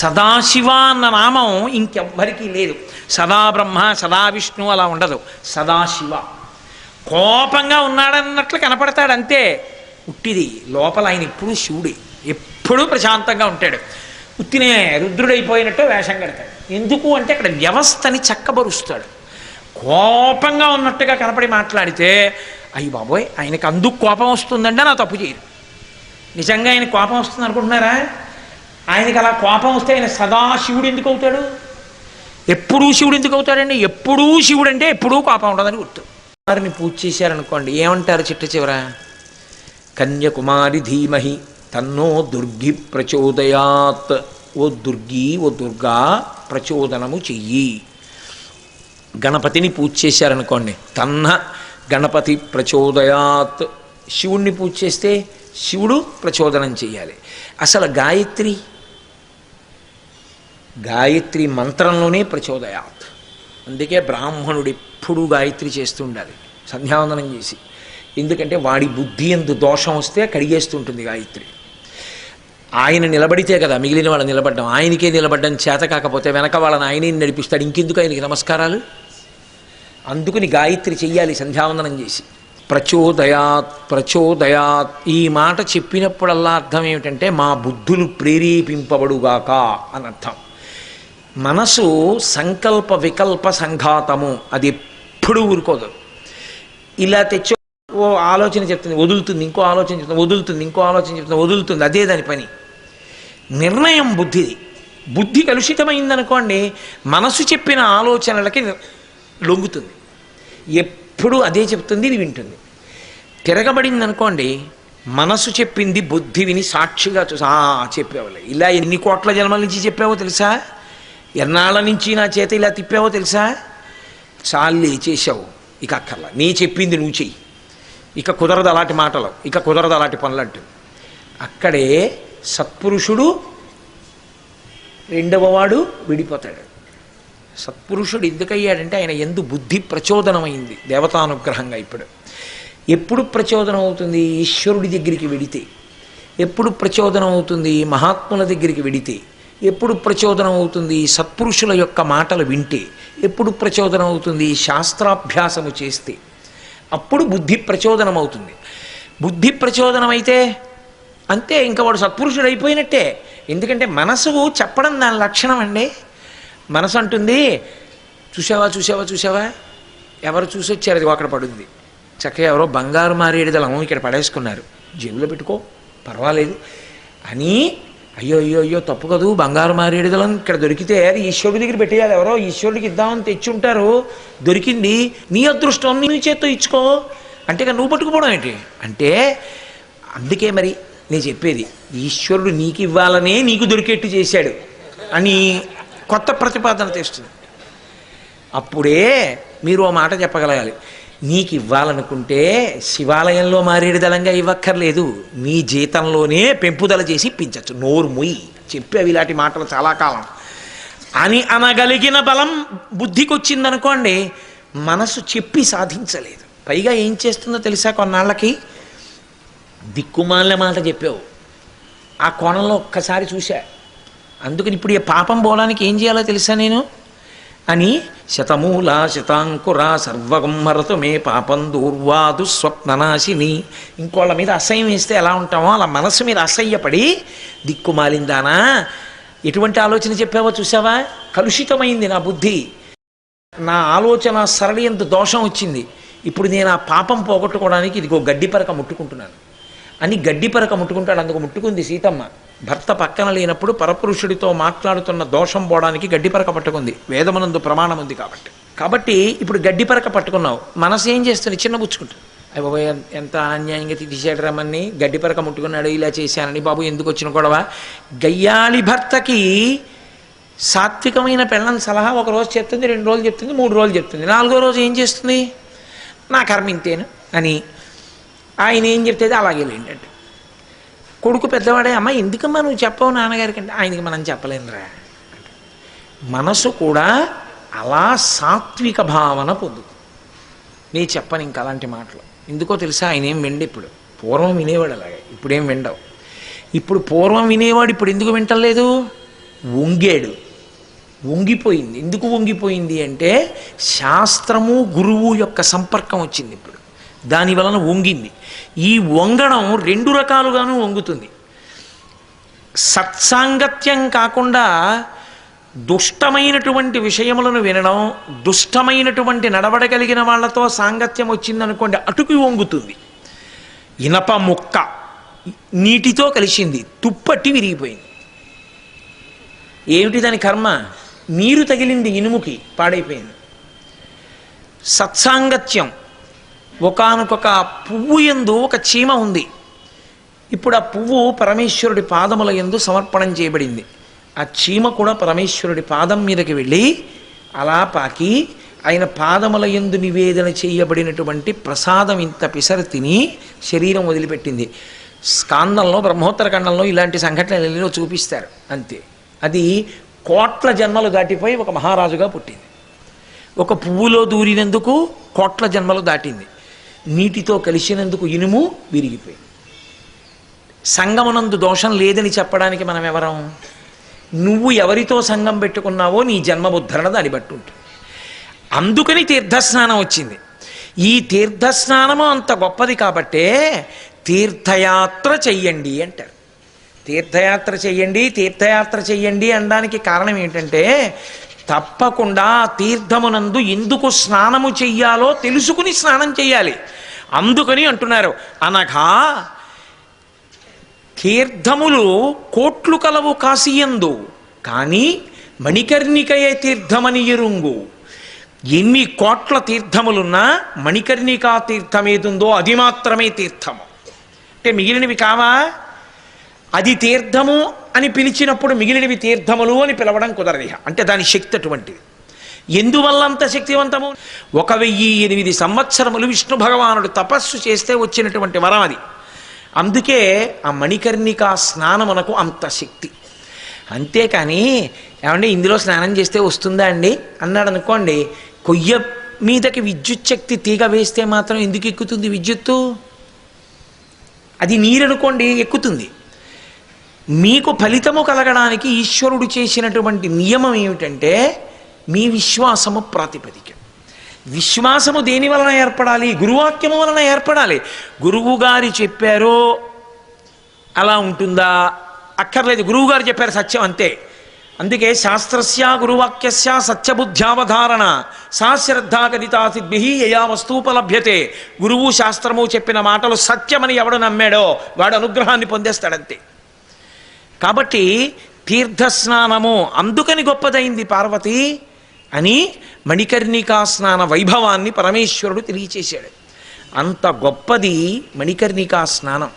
సదాశివ అన్న నామం ఇంకెవ్వరికీ లేదు. సదా బ్రహ్మ, సదా విష్ణు అలా ఉండదు. సదాశివ. కోపంగా ఉన్నాడన్నట్లు కనపడతాడు అంతే, ఉట్టిది. లోపల ఆయన ఎప్పుడూ శివుడే, ఎప్పుడూ ప్రశాంతంగా ఉంటాడు. ఉత్తినే రుద్రుడైపోయినట్టు వేషం కడతాడు. ఎందుకు అంటే అక్కడ వ్యవస్థని చక్కబరుస్తాడు. కోపంగా ఉన్నట్టుగా కనపడి మాట్లాడితే అయ్యి బాబోయ్ ఆయనకు అందుకు కోపం వస్తుందంటే నా తప్పు చేయరు. నిజంగా ఆయన కోపం వస్తుంది అనుకుంటున్నారా? ఆయనకి అలా కోపం వస్తే ఆయన సదాశివుడు ఎందుకు అవుతాడు? ఎప్పుడూ శివుడు ఎందుకు అవుతాడండి? ఎప్పుడూ శివుడు అంటే ఎప్పుడూ కోపం ఉండదని గుర్తు. వారిని పూజ చేశారనుకోండి, ఏమంటారు చిట్ట చివర? కన్యకుమారి ధీమహి తన్నో దుర్గి ప్రచోదయాత్. ఓ దుర్గి, ఓ దుర్గా ప్రచోదనము చెయ్యి. గణపతిని పూజ చేశారనుకోండి, తన్న గణపతి ప్రచోదయాత్. శివుణ్ణి పూజ చేస్తే శివుడు ప్రచోదనం చెయ్యాలి. అసలు గాయత్రి మంత్రంలోనే ప్రచోదయాత్. అందుకే బ్రాహ్మణుడు ఎప్పుడూ గాయత్రి చేస్తూ ఉండాలి సంధ్యావందనం చేసి. ఎందుకంటే వాడి బుద్ధి ఎందు దోషం వస్తే కడిగేస్తుంటుంది గాయత్రి. ఆయన నిలబడితే కదా మిగిలిన వాళ్ళు నిలబడ్డం. ఆయనకే నిలబడ్డం చేత కాకపోతే వెనక వాళ్ళని ఆయనే నడిపిస్తాడు. ఇంకెందుకు ఆయనకి నమస్కారాలు? అందుకుని గాయత్రి చెయ్యాలి సంధ్యావందనం చేసి. ప్రచోదయాత్ ఈ మాట చెప్పినప్పుడల్లా అర్థం ఏమిటంటే మా బుద్ధులు ప్రేరేపింపబడుగాక అని అర్థం. మనసు సంకల్ప వికల్ప సంఘాతము, అది ఎప్పుడూ ఊరుకోదు. ఇలా తెచ్చో ఓ ఆలోచన చెప్తుంది, వదులుతుంది. ఇంకో ఆలోచన చెప్తుంది, వదులుతుంది. ఇంకో ఆలోచన చెప్తుంది, వదులుతుంది. అదే దాని పని. నిర్ణయం బుద్ధిది. బుద్ధి కలుషితమైందనుకోండి, మనసు చెప్పిన ఆలోచనలకి లొంగుతుంది. ఎప్పుడు అదే చెప్తుంది, ఇది వింటుంది. తిరగబడింది అనుకోండి, మనసు చెప్పింది బుద్ధి విని సాక్షిగా చూసా చెప్పేవాళ్ళు. ఇలా ఎన్ని కోట్ల జన్మల నుంచి చెప్పావో తెలుసా? ఎన్నాళ్ళ నుంచి నా చేత ఇలా తిప్పావో తెలుసా? చాలే చేసావు, ఇక అక్కర్లా, నీ చెప్పింది నువ్వు చెయ్యి, ఇక కుదరదు అలాంటి మాటలు, ఇక కుదరదు అలాంటి పనులు అంటూ. అక్కడే సత్పురుషుడు రెండవవాడు విడిపోతాడు. సత్పురుషుడు ఎందుకయ్యాడంటే ఆయన ఎందు బుద్ధి ప్రచోదనమైంది దేవతానుగ్రహంగా. ఇప్పుడు ఎప్పుడు ప్రచోదనం అవుతుంది? ఈశ్వరుడి దగ్గరికి వెడితే. ఎప్పుడు ప్రచోదనం అవుతుంది? మహాత్ముల దగ్గరికి వెడితే. ఎప్పుడు ప్రచోదనం అవుతుంది? సత్పురుషుల యొక్క మాటలు వింటే. ఎప్పుడు ప్రచోదనం అవుతుంది? శాస్త్రాభ్యాసము చేస్తే. అప్పుడు బుద్ధి ప్రచోదనం అవుతుంది. బుద్ధి ప్రచోదనం అయితే అంతే, ఇంకా వాడు సత్పురుషుడు అయిపోయినట్టే. ఎందుకంటే మనసు చెప్పడం దాని లక్షణం అండి. మనసు అంటుంది, చూసావా చూసావా చూసావా, ఎవరు చూసి వచ్చారు, అది అక్కడ పడుంది, చక్కగా ఎవరో బంగారు మారేడుదలం ఇక్కడ పడేసుకున్నారు, జేబులో పెట్టుకో పర్వాలేదు అని. అయ్యో అయ్యో అయ్యో తప్పు కదూ, బంగారు మారేడుదలం ఇక్కడ దొరికితే అది ఈశ్వరుడి దగ్గర పెట్టేయాలి, ఎవరో ఈశ్వరుడికి ఇద్దామని తెచ్చి ఉంటారు, దొరికింది, నీ అదృష్టం, నీ చేత్తో ఇచ్చుకో అంటే నువ్వు పట్టుకుపోవడం ఏంటి అంటే. అందుకే మరి నేను చెప్పేది, ఈశ్వరుడు నీకు ఇవ్వాలనే నీకు దొరికేట్టు చేశాడు అని కొత్త ప్రతిపాదన తెస్తుంది. అప్పుడే మీరు ఓ మాట చెప్పగలగాలి, నీకు ఇవ్వాలనుకుంటే శివాలయంలో మారేడుదలంగా ఇవ్వక్కర్లేదు, నీ జీతంలోనే పెంపుదల చేసి ఇప్పించచ్చు. నోరు ముయ్యి, చెప్పేవి ఇలాంటి మాటలు చాలా కాలం అని అనగలిగిన బలం బుద్ధికి వచ్చిందనుకోండి, మనసు చెప్పి సాధించలేదు. పైగా ఏం చేస్తుందో తెలుసా, కొన్నాళ్ళకి దిక్కుమాలిన మాట చెప్పావు, ఆ కోణంలో ఒక్కసారి చూశా, అందుకని ఇప్పుడు ఈ పాపం పోవడానికి ఏం చేయాలో తెలుసా నేను అని, శతమూల శతాంకుర సర్వగంహరతు మే పాపం దూర్వాదు స్వప్ననాశిని. ఇంకోళ్ళ మీద అసహ్యం వేస్తే ఎలా ఉంటామో అలా మనసు మీద అసహ్యపడి, దిక్కుమాలిందానా ఎటువంటి ఆలోచన చెప్పావో చూసావా, కలుషితమైంది నా బుద్ధి, నా ఆలోచన సరళి ఎంత దోషం వచ్చింది, ఇప్పుడు నేను ఆ పాపం పోగొట్టుకోవడానికి ఇదిగో గడ్డిపరక ముట్టుకుంటున్నాను అని గడ్డిపరక ముట్టుకుంటాడు. అందుకు ముట్టుకుంది సీతమ్మ. భర్త పక్కన లేనప్పుడు పరపురుషుడితో మాట్లాడుతున్న దోషం పోవడానికి గడ్డిపరక పట్టుకుంది, వేదమునందు ప్రమాణం ఉంది కాబట్టి ఇప్పుడు గడ్డిపరక పట్టుకున్నావు, మనసు ఏం చేస్తుంది, చిన్నబుచ్చుకుంటుంది. అయ్య బాబు ఎంత అన్యాయంగా తీసాడు రమ్మని, గడ్డిపరక ముట్టుకున్నాడు, ఇలా చేశానని, బాబు ఎందుకు వచ్చిన గొడవ. గయ్యాళి భర్తకి సాత్వికమైన పెళ్ళం సలహా ఒక రోజు చెప్తుంది, 2 రోజులు చెప్తుంది, 3 రోజులు చెప్తుంది, 4వ రోజు ఏం చేస్తుంది, నా కర్మ ఇంతేను అని ఆయన ఏం చెప్తే అలాగే లేండి. కొడుకు పెద్దవాడే, అమ్మ ఎందుకమ్మా నువ్వు చెప్పవు నాన్నగారికి అంటే, ఆయనకి మనం చెప్పలేనురా. మనసు కూడా అలా సాత్విక భావన పొందుతుంది. నేను చెప్పను ఇంకా అలాంటి మాటలు, ఎందుకో తెలుసా, ఆయన ఏం విండు. ఇప్పుడు పూర్వం వినేవాడు అలాగే, ఇప్పుడేం విండవు. ఇప్పుడు పూర్వం వినేవాడు, ఇప్పుడు ఎందుకు వింటలేదు, వంగాడు, వంగిపోయింది. ఎందుకు వంగిపోయింది అంటే శాస్త్రము గురువు యొక్క సంపర్కం వచ్చింది ఇప్పుడు, దాని వలన వంగింది. ఈ వంగడం 2 రకాలుగాను వంగుతుంది. సత్సాంగత్యం కాకుండా దుష్టమైనటువంటి విషయములను వినడం, దుష్టమైనటువంటి నడవడగలిగిన వాళ్ళతో సాంగత్యం వచ్చిందనుకోండి, అటుకు వంగుతుంది. ఇనప ముక్క నీటితో కలిసింది, తుప్పట్టి విరిగిపోయింది. ఏమిటి దాని కర్మ, నీరు తగిలింది ఇనుముకి, పాడైపోయింది. సత్సాంగత్యం, ఒకానొక పువ్వు యందు ఒక చీమ ఉంది, ఇప్పుడు ఆ పువ్వు పరమేశ్వరుడి పాదముల యందు సమర్పణం చేయబడింది. ఆ చీమ కూడా పరమేశ్వరుడి పాదం మీదకి వెళ్ళి అలా పాకి ఆయన పాదముల యందు నివేదన చేయబడినటువంటి ప్రసాదం ఇంత పిసరు తిని శరీరం వదిలిపెట్టింది. స్కాందంలో బ్రహ్మోత్తర ఖండంలో ఇలాంటి సంఘటనలు చూపిస్తారు. అంతే, అది కోట్ల జన్మలు దాటిపోయి ఒక మహారాజుగా పుట్టింది. ఒక పువ్వులో దూరినందుకు కోట్ల జన్మలు దాటింది, నీటితో కలిసినందుకు ఇనుము విరిగిపోయింది. సంగమనందు దోషం లేదని చెప్పడానికి మనం ఎవరం? నువ్వు ఎవరితో సంగం పెట్టుకున్నావో నీ జన్మముద్ధరణ దాన్ని బట్టి ఉంటుంది. అందుకని తీర్థస్నానం వచ్చింది. ఈ తీర్థస్నానము అంత గొప్పది కాబట్టే తీర్థయాత్ర చెయ్యండి అంటారు. తీర్థయాత్ర చెయ్యండి, తీర్థయాత్ర చెయ్యండి అనడానికి కారణం ఏంటంటే, తప్పకుండా తీర్థమునందు ఎందుకు స్నానము చెయ్యాలో తెలుసుకుని స్నానం చెయ్యాలి. అందుకని అంటున్నారు, అనగా తీర్థములు కోట్లు కలవు కాశీయందు, కానీ మణికర్ణికయే తీర్థమని ఎరుంగు. ఎన్ని కోట్ల తీర్థములున్నా మణికర్ణికా తీర్థం ఏదుందో అది మాత్రమే తీర్థము. అంటే మిగిలినవి కావా? అది తీర్థము అని పిలిచినప్పుడు మిగిలినవి తీర్థములు అని పిలవడం కుదరదు. అంటే దాని శక్తి అటువంటిది. ఎందువల్ల అంత శక్తివంతము? 1008 సంవత్సరములు విష్ణు భగవానుడు తపస్సు చేస్తే వచ్చినటువంటి వరం అది. అందుకే ఆ మణికర్ణికా స్నానమునకు అంత శక్తి. అంతేకాని ఏమంటే ఇందులో స్నానం చేస్తే వస్తుందా అండి అన్నాడు అనుకోండి, కొయ్య మీదకి విద్యుత్ శక్తి తీగ వేస్తే మాత్రం ఎందుకు ఎక్కుతుంది విద్యుత్తు? అది నీరనుకోండి, ఎక్కుతుంది. మీకు ఫలితము కలగడానికి ఈశ్వరుడు చేసినటువంటి నియమం ఏమిటంటే మీ విశ్వాసము ప్రాతిపదిక. విశ్వాసము దేని వలన ఏర్పడాలి? గురువాక్యము వలన ఏర్పడాలి. గురువు గారు చెప్పారో అలా ఉంటుందా? అక్కర్లేదు, గురువుగారు చెప్పారు సత్యం అంతే. అందుకే శాస్త్రస్య గురువాక్యస్య సత్యబుద్ధ్యావధారణ సా శ్రద్ధా గణితా సిద్భి యయా వస్తూపలభ్యతే. గురువు శాస్త్రము చెప్పిన మాటలు సత్యమని ఎవడు నమ్మాడో వాడు అనుగ్రహాన్ని పొందేస్తాడంతే. కాబట్టి తీర్థస్నానము అందుకని గొప్పదైంది పార్వతి అని మణికర్ణికా స్నాన వైభవాన్ని పరమేశ్వరుడు తెలియచేశాడు. అంత గొప్పది మణికర్ణికా స్నానం.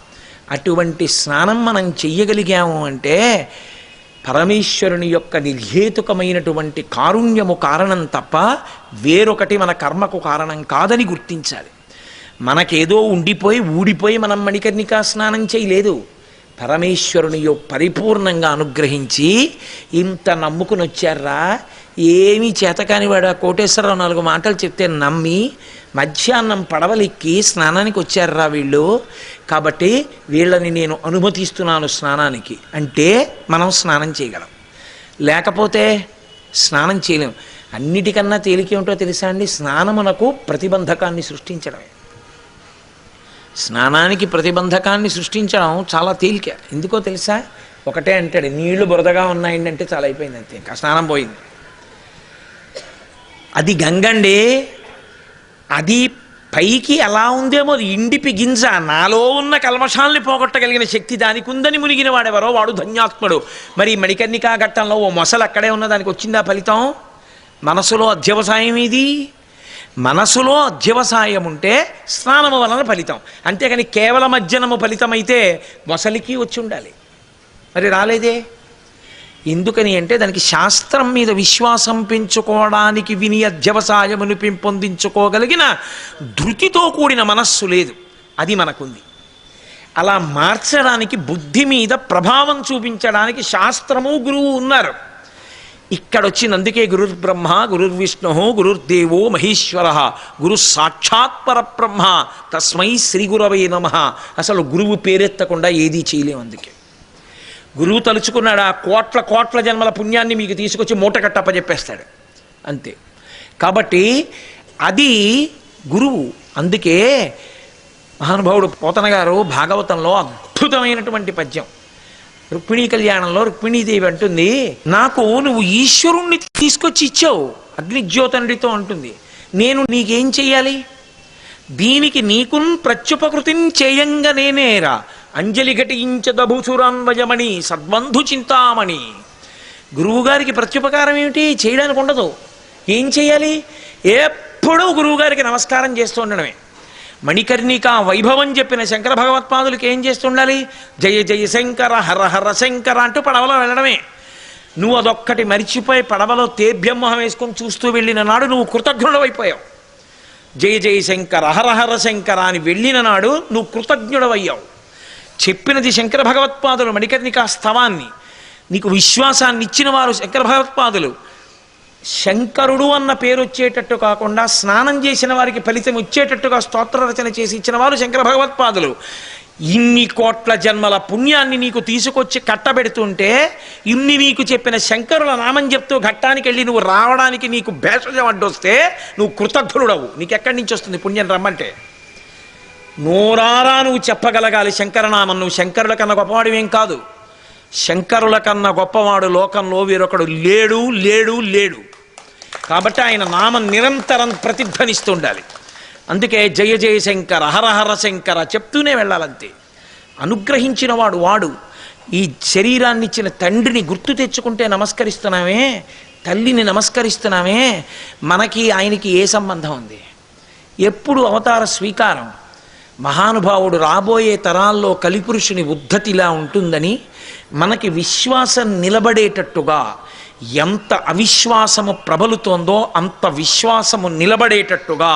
అటువంటి స్నానం మనం చెయ్యగలిగాము అంటే పరమేశ్వరుని యొక్క నిర్హేతుకమైనటువంటి కారుణ్యము కారణం తప్ప వేరొకటి మన కర్మకు కారణం కాదని గుర్తించాలి. మనకేదో ఉండిపోయి ఊడిపోయి మనం మణికర్ణికా స్నానం చేయలేదు. పరమేశ్వరుని పరిపూర్ణంగా అనుగ్రహించి ఇంత నమ్ముకుని వచ్చారా, ఏమీ చేతకాని వాడు కోటేశ్వరరావు 4 మాటలు చెప్తే నమ్మి మధ్యాహ్నం పడవలెక్కి స్నానానికి వచ్చారా వీళ్ళు, కాబట్టి వీళ్ళని నేను అనుమతిస్తున్నాను స్నానానికి అంటే మనం స్నానం చేయగలం. లేకపోతే స్నానం చేయలేం. అన్నిటికన్నా తేలికేమిటో తెలుసా అండి? స్నానమునకు ప్రతిబంధకాన్ని సృష్టించడమే. స్నానానికి ప్రతిబంధకాన్ని సృష్టించడం చాలా తేలిక. ఎందుకో తెలుసా? ఒకటే అంటాడు, నీళ్లు బురదగా ఉన్నాయండి అంటే చాలా అయిపోయింది, అంతే, ఇంకా స్నానం పోయింది. అది గంగండి, అది పైకి ఎలా ఉందేమో ఇండిపి గింజ, నాలో ఉన్న కల్మషాల్ని పోగొట్టగలిగిన శక్తి దానికి ఉందని మునిగిన వాడెవరో వాడు ధన్యాత్ముడు. మరి మణికర్ణికా ఘట్టంలో ఓ మొసలు అక్కడే ఉన్న దానికి వచ్చిందా ఫలితం? మనసులో అధ్యవసాయం ఇది. మనసులో అధ్యవసాయం ఉంటే స్నానము వలన ఫలితం, అంతేగాని కేవలం అజ్జనము ఫలితమైతే మొసలికి వచ్చి ఉండాలి, మరి రాలేదే. ఎందుకని అంటే దానికి శాస్త్రం మీద విశ్వాసం పెంచుకోవడానికి విని అధ్యవసాయమును పెంపొందించుకోగలిగిన ధృతితో కూడిన మనస్సు లేదు, అది మనకుంది. అలా మార్చడానికి బుద్ధి మీద ప్రభావం చూపించడానికి శాస్త్రము గురువు ఉన్నారు. ఇక్కడొచ్చినందుకే గురుర్బ్రహ్మ గురుర్విష్ణు గురుర్దేవో మహేశ్వర గురు సాక్షాత్ పరబ్రహ్మ తస్మై శ్రీ గురవే నమః. అసలు గురువు పేరెత్తకుండా ఏదీ చేయలేము. అందుకే గురువు తలుచుకున్నాడు, ఆ కోట్ల కోట్ల జన్మల పుణ్యాన్ని మీకు తీసుకొచ్చి మూట కట్టప్పచెప్పేస్తాడు అంతే. కాబట్టి అది గురువు. అందుకే మహానుభావుడు పోతన గారు భాగవతంలో అద్భుతమైనటువంటి పద్యం, రుక్మిణీ కళ్యాణంలో రుక్మిణీదేవి అంటుంది, నాకు నువ్వు ఈశ్వరుణ్ణి తీసుకొచ్చి ఇచ్చావు అగ్నిజ్యోతనుడితో అంటుంది, నేను నీకేం చెయ్యాలి? దీనికి నీకున్ ప్రత్యుపకృతిం చేయంగా నేనేరా అంజలి ఘటించదభూసురాన్వయమణి సద్బంధు చింతామణి. గురువుగారికి ప్రత్యుపకారం ఏమిటి? చేయడానికి ఉండదు. ఏం చేయాలి? ఎప్పుడూ గురువుగారికి నమస్కారం చేస్తూ ఉండడమే. మణికర్ణిక వైభవం చెప్పిన శంకర భగవత్పాదులకి ఏం చేస్తుండాలి? జయ జయ శంకర హర హర శంకర అంటూ పడవలో వెళ్ళడమే. నువ్వు అదొక్కటి మరిచిపోయి పడవలో తేభ్యమ్మహం వేసుకొని చూస్తూ వెళ్ళిన నాడు నువ్వు కృతజ్ఞుడవైపోయావు. జయ జయ శంకర హర హర శంకర అని వెళ్ళిన నాడు నువ్వు కృతజ్ఞుడవయ్యావు. చెప్పినది శంకర భగవత్పాదులు మణికర్ణికా స్తవాన్ని. నీకు విశ్వాసాన్ని ఇచ్చిన వారు శంకర భగవత్పాదులు. శంకరుడు అన్న పేరు వచ్చేటట్టు కాకుండా స్నానం చేసిన వారికి ఫలితం వచ్చేటట్టుగా స్తోత్ర రచన చేసి ఇచ్చిన వారు శంకర భగవత్పాదులు. ఇన్ని కోట్ల జన్మల పుణ్యాన్ని నీకు తీసుకొచ్చి కట్టబెడుతుంటే ఇన్ని నీకు చెప్పిన శంకరుల నామం చెప్తూ ఘట్టానికి వెళ్ళి నువ్వు రావడానికి నీకు భేషజం అడ్డొస్తే నువ్వు కృతజ్ఞుడవు. నీకెక్కడి నుంచి వస్తుంది పుణ్యం రమ్మంటే? నోరారా నువ్వు చెప్పగలగాలి శంకరనామం. నువ్వు శంకరుల కన్నా గొప్పవాడివేం కాదు. శంకరుల కన్నా గొప్పవాడు లోకంలో వేరొకడు లేడు లేడు లేడు. కాబట్టి ఆయన నామం నిరంతరం ప్రతిధ్వనిస్తుండాలి. అందుకే జయ జయ శంకర హర హర శంకర చెప్తూనే వెళ్ళాలంతే. అనుగ్రహించిన వాడు వాడు. ఈ శరీరాన్ని ఇచ్చిన తండ్రిని గుర్తు తెచ్చుకుంటే నమస్కరిస్తున్నామే, తల్లిని నమస్కరిస్తున్నామే, మనకి ఆయనకి ఏ సంబంధం ఉంది? ఎప్పుడు అవతార స్వీకారం. మహానుభావుడు రాబోయే తరాల్లో కలిపురుషుని ఉద్ధతిలా ఉంటుందని మనకి విశ్వాసం నిలబడేటట్టుగా, ఎంత అవిశ్వాసము ప్రబలుతోందో అంత విశ్వాసము నిలబడేటట్టుగా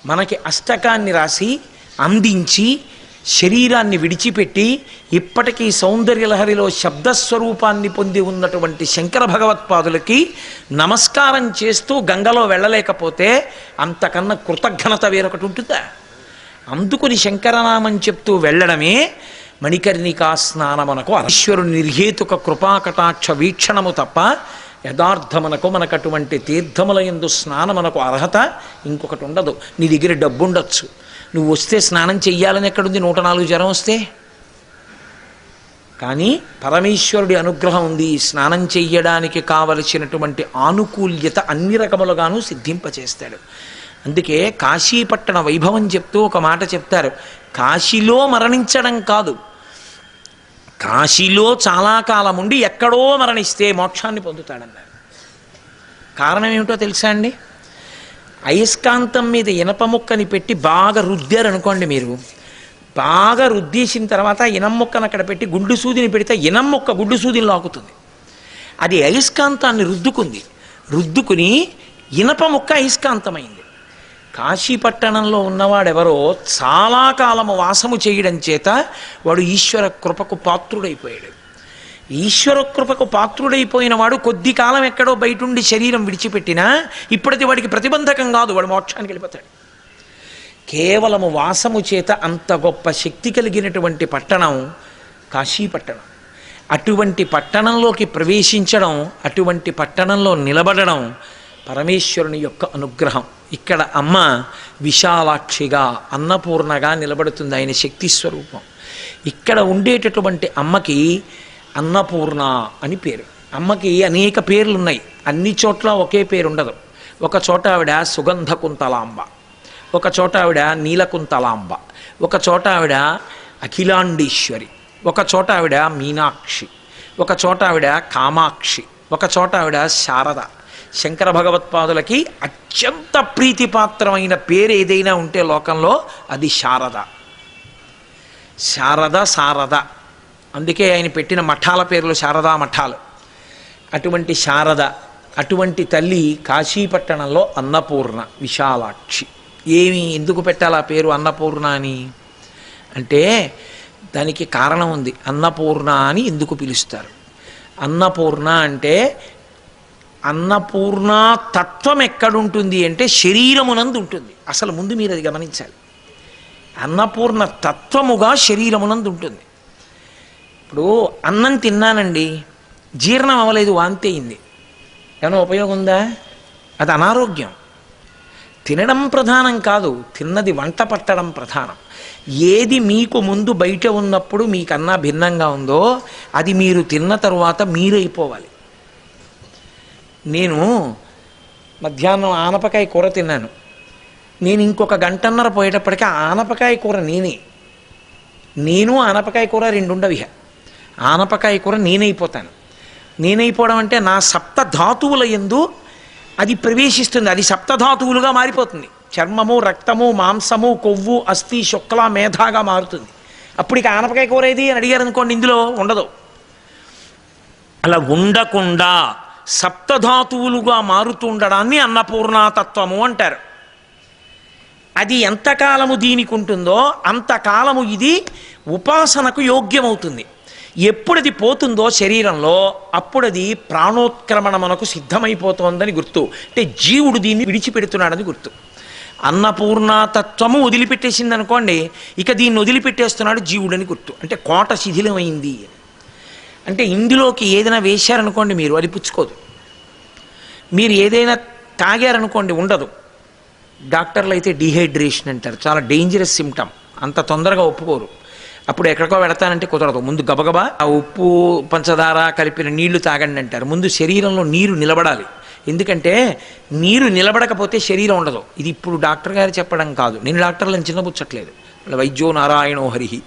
మనకి అష్టకాన్ని రాసి అందించి శరీరాన్ని విడిచిపెట్టి ఇప్పటికీ సౌందర్యలహరిలో శబ్దస్వరూపాన్ని పొంది ఉన్నటువంటి శంకర భగవత్పాదులకి నమస్కారం చేస్తూ గంగలో వెళ్ళలేకపోతే అంతకన్నా కృతజ్ఞత వేరొకటి ఉంటుందా? అందుకుని శంకరనామం చెప్తూ వెళ్ళడమే మణికర్ణికా స్నానమునకు ఈశ్వరుని నిర్హేతుక కృపాకటాక్ష వీక్షణము తప్ప యథార్థమునకు మనకటువంటి తీర్థముల యందు స్నానమునకు అర్హత ఇంకొకటి ఉండదు. నీ దగ్గర డబ్బు ఉండొచ్చు, నువ్వు వస్తే స్నానం చెయ్యాలని ఎక్కడుంది? 104 జ్వరం వస్తే. కానీ పరమేశ్వరుడి అనుగ్రహం ఉంది, స్నానం చెయ్యడానికి కావలసినటువంటి ఆనుకూల్యత అన్ని రకములుగాను సిద్ధింపచేస్తాడు. అందుకే కాశీపట్టణ వైభవం చెప్తూ ఒక మాట చెప్తారు, కాశీలో మరణించడం కాదు, కాశీలో చాలా కాలం ఉండి ఎక్కడో మరణిస్తే మోక్షాన్ని పొందుతాడన్నారు. కారణం ఏమిటో తెలుసా అండి? అయస్కాంతం మీద ఇనప ముక్కని పెట్టి బాగా రుద్దారు అనుకోండి, మీరు బాగా రుద్దేసిన తర్వాత ఇనం ముక్కను అక్కడ పెట్టి గుండు సూదిని పెడితే ఇనం ముక్క గుండు సూదిని లాగుతుంది. అది అయస్కాంతాన్ని రుద్దుకుని ఇనప ముక్క అయస్కాంతమైంది. కాశీపట్టణంలో ఉన్నవాడెవరో చాలా కాలము వాసము చేయడం చేత వాడు ఈశ్వర కృపకు పాత్రుడైపోయాడు. ఈశ్వర కృపకు పాత్రుడైపోయిన వాడు కొద్ది కాలం ఎక్కడో బయటుండి శరీరం విడిచిపెట్టినా ఇప్పటిది వాడికి ప్రతిబంధకం కాదు, వాడు మోక్షానికి వెళ్ళిపోతాడు. కేవలము వాసము చేత అంత గొప్ప శక్తి కలిగినటువంటి పట్టణం కాశీపట్టణం. అటువంటి పట్టణంలోకి ప్రవేశించడం, అటువంటి పట్టణంలో నిలబడడం పరమేశ్వరుని యొక్క అనుగ్రహం. ఇక్కడ అమ్మ విశాలాక్షిగా అన్నపూర్ణగా నిలబడుతుంది, ఆయన శక్తి స్వరూపం. ఇక్కడ ఉండేటటువంటి అమ్మకి అన్నపూర్ణ అని పేరు. అమ్మకి అనేక పేర్లు ఉన్నాయి, అన్ని చోట్ల ఒకే పేరు ఉండదు. ఒక చోట ఆవిడ సుగంధ కుంతలాంబ, ఒక చోట ఆవిడ నీలకుంతలాంబ, ఒక చోట ఆవిడ అఖిలాండేశ్వరి, ఒక చోట ఆవిడ మీనాక్షి, ఒక చోట ఆవిడ కామాక్షి, ఒక చోట ఆవిడ శారద. శంకర భగవత్పాదులకి అత్యంత ప్రీతిపాత్రమైన పేరు ఏదైనా ఉంటే లోకంలో అది శారద. శారద. అందుకే ఆయన పెట్టిన మఠాల పేర్లు శారదా మఠాలు. అటువంటి శారద, అటువంటి తల్లి కాశీపట్టణంలో అన్నపూర్ణ విశాలాక్షి. ఎందుకు పెట్టాలి ఆ పేరు అన్నపూర్ణ అని అంటే దానికి కారణం ఉంది. అన్నపూర్ణ అని ఎందుకు పిలుస్తారు? అన్నపూర్ణ అంటే అన్నపూర్ణ తత్వం ఎక్కడుంటుంది అంటే శరీరమునందు ఉంటుంది. అసలు ముందు మీరు అది గమనించాలి. అన్నపూర్ణ తత్వముగా శరీరమునందు ఉంటుంది. ఇప్పుడు అన్నం తిన్నానండి, జీర్ణం అవ్వలేదు, వాంతి అయింది, ఏమైనా ఉపయోగం ఉందా? అది అనారోగ్యం. తినడం ప్రధానం కాదు, తిన్నది వంట పట్టడం ప్రధానం. ఏది మీకు ముందు బయట ఉన్నప్పుడు మీకన్నా భిన్నంగా ఉందో అది మీరు తిన్న తరువాత మీరైపోవాలి. నేను మధ్యాహ్నం ఆనపకాయ కూర తిన్నాను, నేను ఇంకొక గంటన్నర పోయేటప్పటికీ ఆనపకాయ కూర నేను ఆనపకాయ కూర రెండు ఉండవి. ఆనపకాయ కూర నేనైపోతాను. నేనైపోవడం అంటే నా సప్తధాతువుల యందు అది ప్రవేశిస్తుంది, అది సప్తధాతువులుగా మారిపోతుంది. చర్మము, రక్తము, మాంసము, కొవ్వు, అస్థి, శుక్ల, మేధాగా మారుతుంది. అప్పుడు ఇక ఆనపకాయ కూర ఏది అని అడిగారు అనుకోండి, ఇందులో ఉండదు. అలా ఉండకుండా సప్తధాతువులుగా మారుతూ ఉండడాన్ని అన్నపూర్ణాతత్వము అంటారు. అది ఎంతకాలము దీనికి ఉంటుందో అంతకాలము ఇది ఉపాసనకు యోగ్యమవుతుంది. ఎప్పుడు అది పోతుందో శరీరంలో అప్పుడు అది ప్రాణోత్క్రమణమునకు సిద్ధమైపోతోందని గుర్తు. అంటే జీవుడు దీన్ని విడిచిపెడుతున్నాడని గుర్తు. అన్నపూర్ణాతత్వము వదిలిపెట్టేసింది అనుకోండి, ఇక దీన్ని వదిలిపెట్టేస్తున్నాడు జీవుడని గుర్తు. అంటే కోట శిథిలమైంది. అంటే ఇందులోకి ఏదైనా వేశారనుకోండి మీరు, అది పుచ్చుకోదు. మీరు ఏదైనా తాగారనుకోండి, ఉండదు. డాక్టర్లు అయితే డీహైడ్రేషన్ అంటారు, చాలా డేంజరస్ సిమ్టమ్, అంత తొందరగా ఒప్పుకోరు. అప్పుడు ఎక్కడికో వెళతానంటే కుదరదు, ముందు గబగబా ఆ ఉప్పు పంచదార కలిపిన నీళ్లు తాగండి అంటారు. ముందు శరీరంలో నీరు నిలబడాలి, ఎందుకంటే నీరు నిలబడకపోతే శరీరం ఉండదు. ఇది ఇప్పుడు డాక్టర్ గారు చెప్పడం కాదు, నేను డాక్టర్లను చిన్నపుచ్చట్లేదు. వైద్యో నారాయణో హరిహి.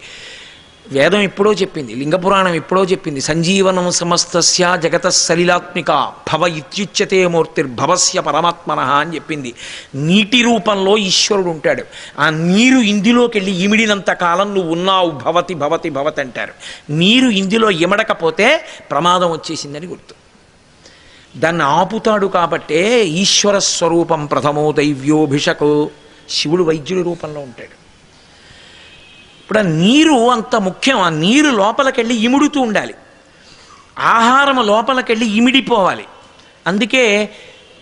వేదం ఎప్పుడో చెప్పింది, లింగపురాణం ఎప్పుడో చెప్పింది. సంజీవనం సమస్తస్య జగత సలిలాత్మిక భవ ఇత్యుచ్యతే మూర్తిర్భవస్య పరమాత్మన అని చెప్పింది. నీటి రూపంలో ఈశ్వరుడు ఉంటాడు. ఆ నీరు ఇందులోకి వెళ్ళి ఇమిడినంత కాలం నువ్వు ఉన్నావు, భవతి భవతి భవతి అంటారు. నీరు ఇందులో ఇమడకపోతే ప్రమాదం వచ్చేసిందని గుర్తు. దాన్ని ఆపుతాడు. కాబట్టే ఈశ్వర స్వరూపం ప్రథమో దైవ్యోభిషకు. శివుడు వైద్యుడి రూపంలో ఉంటాడు. ఇప్పుడు ఆ నీరు అంత ముఖ్యం. ఆ నీరు లోపలికెళ్ళి ఇముడుతూ ఉండాలి, ఆహారము లోపలికెళ్ళి ఇమిడిపోవాలి. అందుకే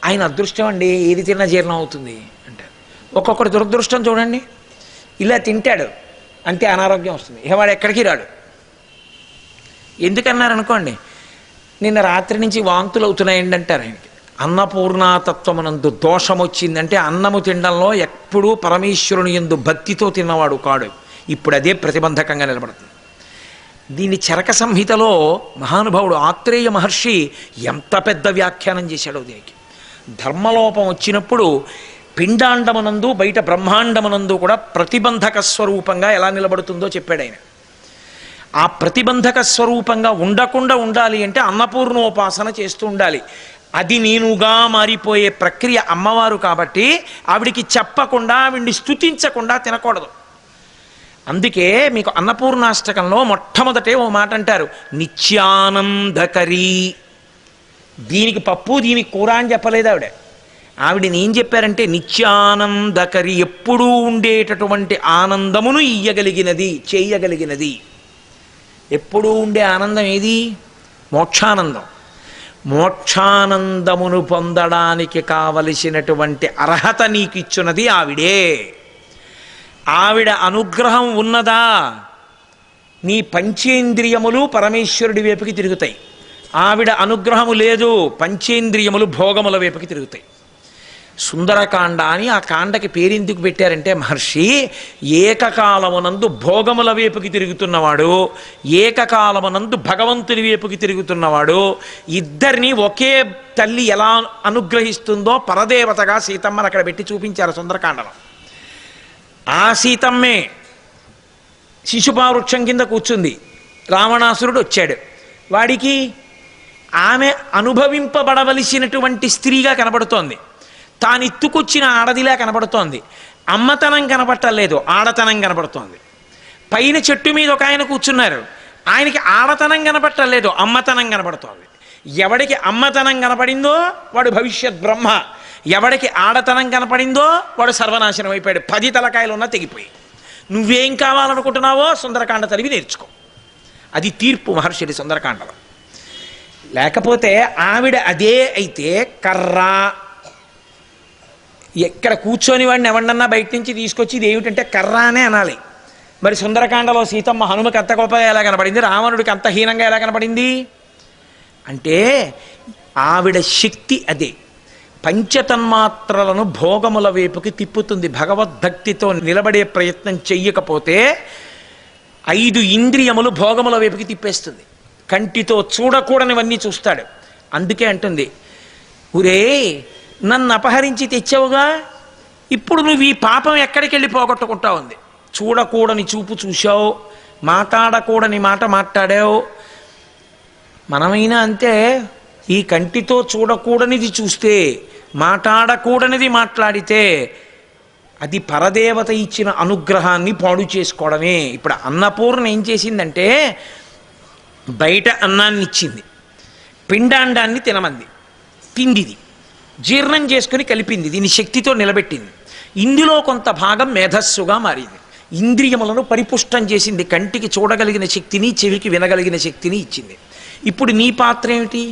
ఆయన అదృష్టం అండి, ఏది తిన్నా జీర్ణం అవుతుంది అంటారు. ఒక్కొక్కటి దురదృష్టం చూడండి, ఇలా తింటాడు అంతే అనారోగ్యం వస్తుంది, ఇక వాడు ఎక్కడికి రాడు. ఎందుకన్నారనుకోండి, నిన్న రాత్రి నుంచి వాంతులు అవుతున్నాయండి అంటారు ఆయనకి. అన్నపూర్ణాతత్వమునందు దోషం వచ్చిందంటే అన్నము తినడంలో ఎప్పుడూ పరమేశ్వరుని యందు భక్తితో తిన్నవాడు కాడు. ఇప్పుడు అదే ప్రతిబంధకంగా నిలబడుతుంది. దీన్ని చరక సంహితలో మహానుభావుడు ఆత్రేయ మహర్షి ఎంత పెద్ద వ్యాఖ్యానం చేశాడో దీనికి. ధర్మలోపం వచ్చినప్పుడు పిండాండమునందు బయట బ్రహ్మాండమునందు కూడా ప్రతిబంధక స్వరూపంగా ఎలా నిలబడుతుందో చెప్పాడు ఆయన. ఆ ప్రతిబంధక స్వరూపంగా ఉండకుండా ఉండాలి అంటే అన్నపూర్ణోపాసన చేస్తూ ఉండాలి. అది నేనుగా మారిపోయే ప్రక్రియ అమ్మవారు కాబట్టి ఆవిడికి చెప్పకుండా, ఆవిడ్ని స్తుతించకుండా తినకూడదు. అందుకే మీకు అన్నపూర్ణాష్టకంలో మొట్టమొదటే ఓ మాట అంటారు, నిత్యానందకరీ. దీనికి పప్పు దీనికి కూర అని చెప్పలేదు ఆవిడ. ఆవిడని ఏం చెప్పారంటే నిత్యానందకరి, ఎప్పుడూ ఉండేటటువంటి ఆనందమును ఇయ్యగలిగినది, చేయగలిగినది. ఎప్పుడూ ఉండే ఆనందం ఏది? మోక్షానందం. మోక్షానందమును పొందడానికి కావలసినటువంటి అర్హత నీకు ఇచ్చున్నది ఆవిడే. ఆవిడ అనుగ్రహం ఉన్నదా, నీ పంచేంద్రియములు పరమేశ్వరుడి వైపుకి తిరుగుతాయి. ఆవిడ అనుగ్రహము లేదు, పంచేంద్రియములు భోగముల వైపుకి తిరుగుతాయి. సుందరకాండ అని ఆ కాండకి పేరెందుకు పెట్టారంటే మహర్షి, ఏకకాలమునందు భోగముల వైపుకి తిరుగుతున్నవాడు, ఏకకాలమునందు భగవంతుని వైపుకి తిరుగుతున్నవాడు, ఇద్దరిని ఒకే తల్లి ఎలా అనుగ్రహిస్తుందో పరదేవతగా సీతమ్మను అక్కడ పెట్టి చూపించారు సుందరకాండలో. ఆ సీతమ్మే శిశుపావృక్షం కింద కూర్చుంది. రావణాసురుడు వచ్చాడు, వాడికి ఆమె అనుభవింపబడవలసినటువంటి స్త్రీగా కనబడుతోంది, తానెత్తుకొచ్చిన ఆడదిలా కనబడుతోంది. అమ్మతనం కనబట్టలేదు, ఆడతనం కనబడుతోంది. పైన చెట్టు మీద ఒక ఆయన కూర్చున్నారు, ఆయనకి ఆడతనం కనబట్టలేదు, అమ్మతనం కనబడుతోంది. ఎవడికి అమ్మతనం కనపడిందో వాడు భవిష్యత్ బ్రహ్మ, ఎవడికి ఆడతనం కనపడిందో వాడు సర్వనాశనం అయిపోయాడు. 10 తలకాయలు ఉన్నా తెగిపోయి. నువ్వేం కావాలనుకుంటున్నావో సుందరకాండ చదివి నేర్చుకో. అది తీర్పు మహర్షిది సుందరకాండలో. లేకపోతే ఆవిడ అదే అయితే కర్ర, ఎక్కడ కూర్చొని వాడిని ఎవడన్నా బయట నుంచి తీసుకొచ్చి ఇది ఏమిటంటే కర్ర అనే అనాలి. మరి సుందరకాండలో సీతమ్మ హనుమకి అంత గొప్పగా ఎలా కనపడింది, రావణుడికి అంత హీనంగా ఎలా కనపడింది అంటే ఆవిడ శక్తి అదే. పంచతన్మాత్రలను భోగముల వైపుకి తిప్పుతుంది. భగవద్భక్తితో నిలబడే ప్రయత్నం చెయ్యకపోతే 5 ఇంద్రియములు భోగముల వైపుకి తిప్పేస్తుంది. కంటితో చూడకూడనివన్నీ చూస్తాడు. అందుకే అంటుంది, ఊరే నన్ను అపహరించి తెచ్చావుగా, ఇప్పుడు నువ్వు ఈ పాపం ఎక్కడికి వెళ్ళి పోగొట్టుకుంటా ఉంది. చూడకూడని చూపు చూశావు, మాట్లాడకూడని మాట మాట్లాడావు. మనమైనా అంతే, ఈ కంటితో చూడకూడనిది చూస్తే, మాట్లాడకూడనిది మాట్లాడితే అది పరదేవత ఇచ్చిన అనుగ్రహాన్ని పాడు చేసుకోవడమే. ఇప్పుడు అన్నపూర్ణ ఏం చేసిందంటే బయట అన్నాన్ని ఇచ్చింది, పిండాండాన్ని తినమంది, తిండిది జీర్ణం చేసుకుని కలిపింది, దీని శక్తితో నిలబెట్టింది. ఇందులో కొంత భాగం మేధస్సుగా మారింది, ఇంద్రియములను పరిపుష్టం చేసింది, కంటికి చూడగలిగిన శక్తిని, చెవికి వినగలిగిన శక్తిని ఇచ్చింది. ఇప్పుడు నీ పాత్ర ఏమిటి?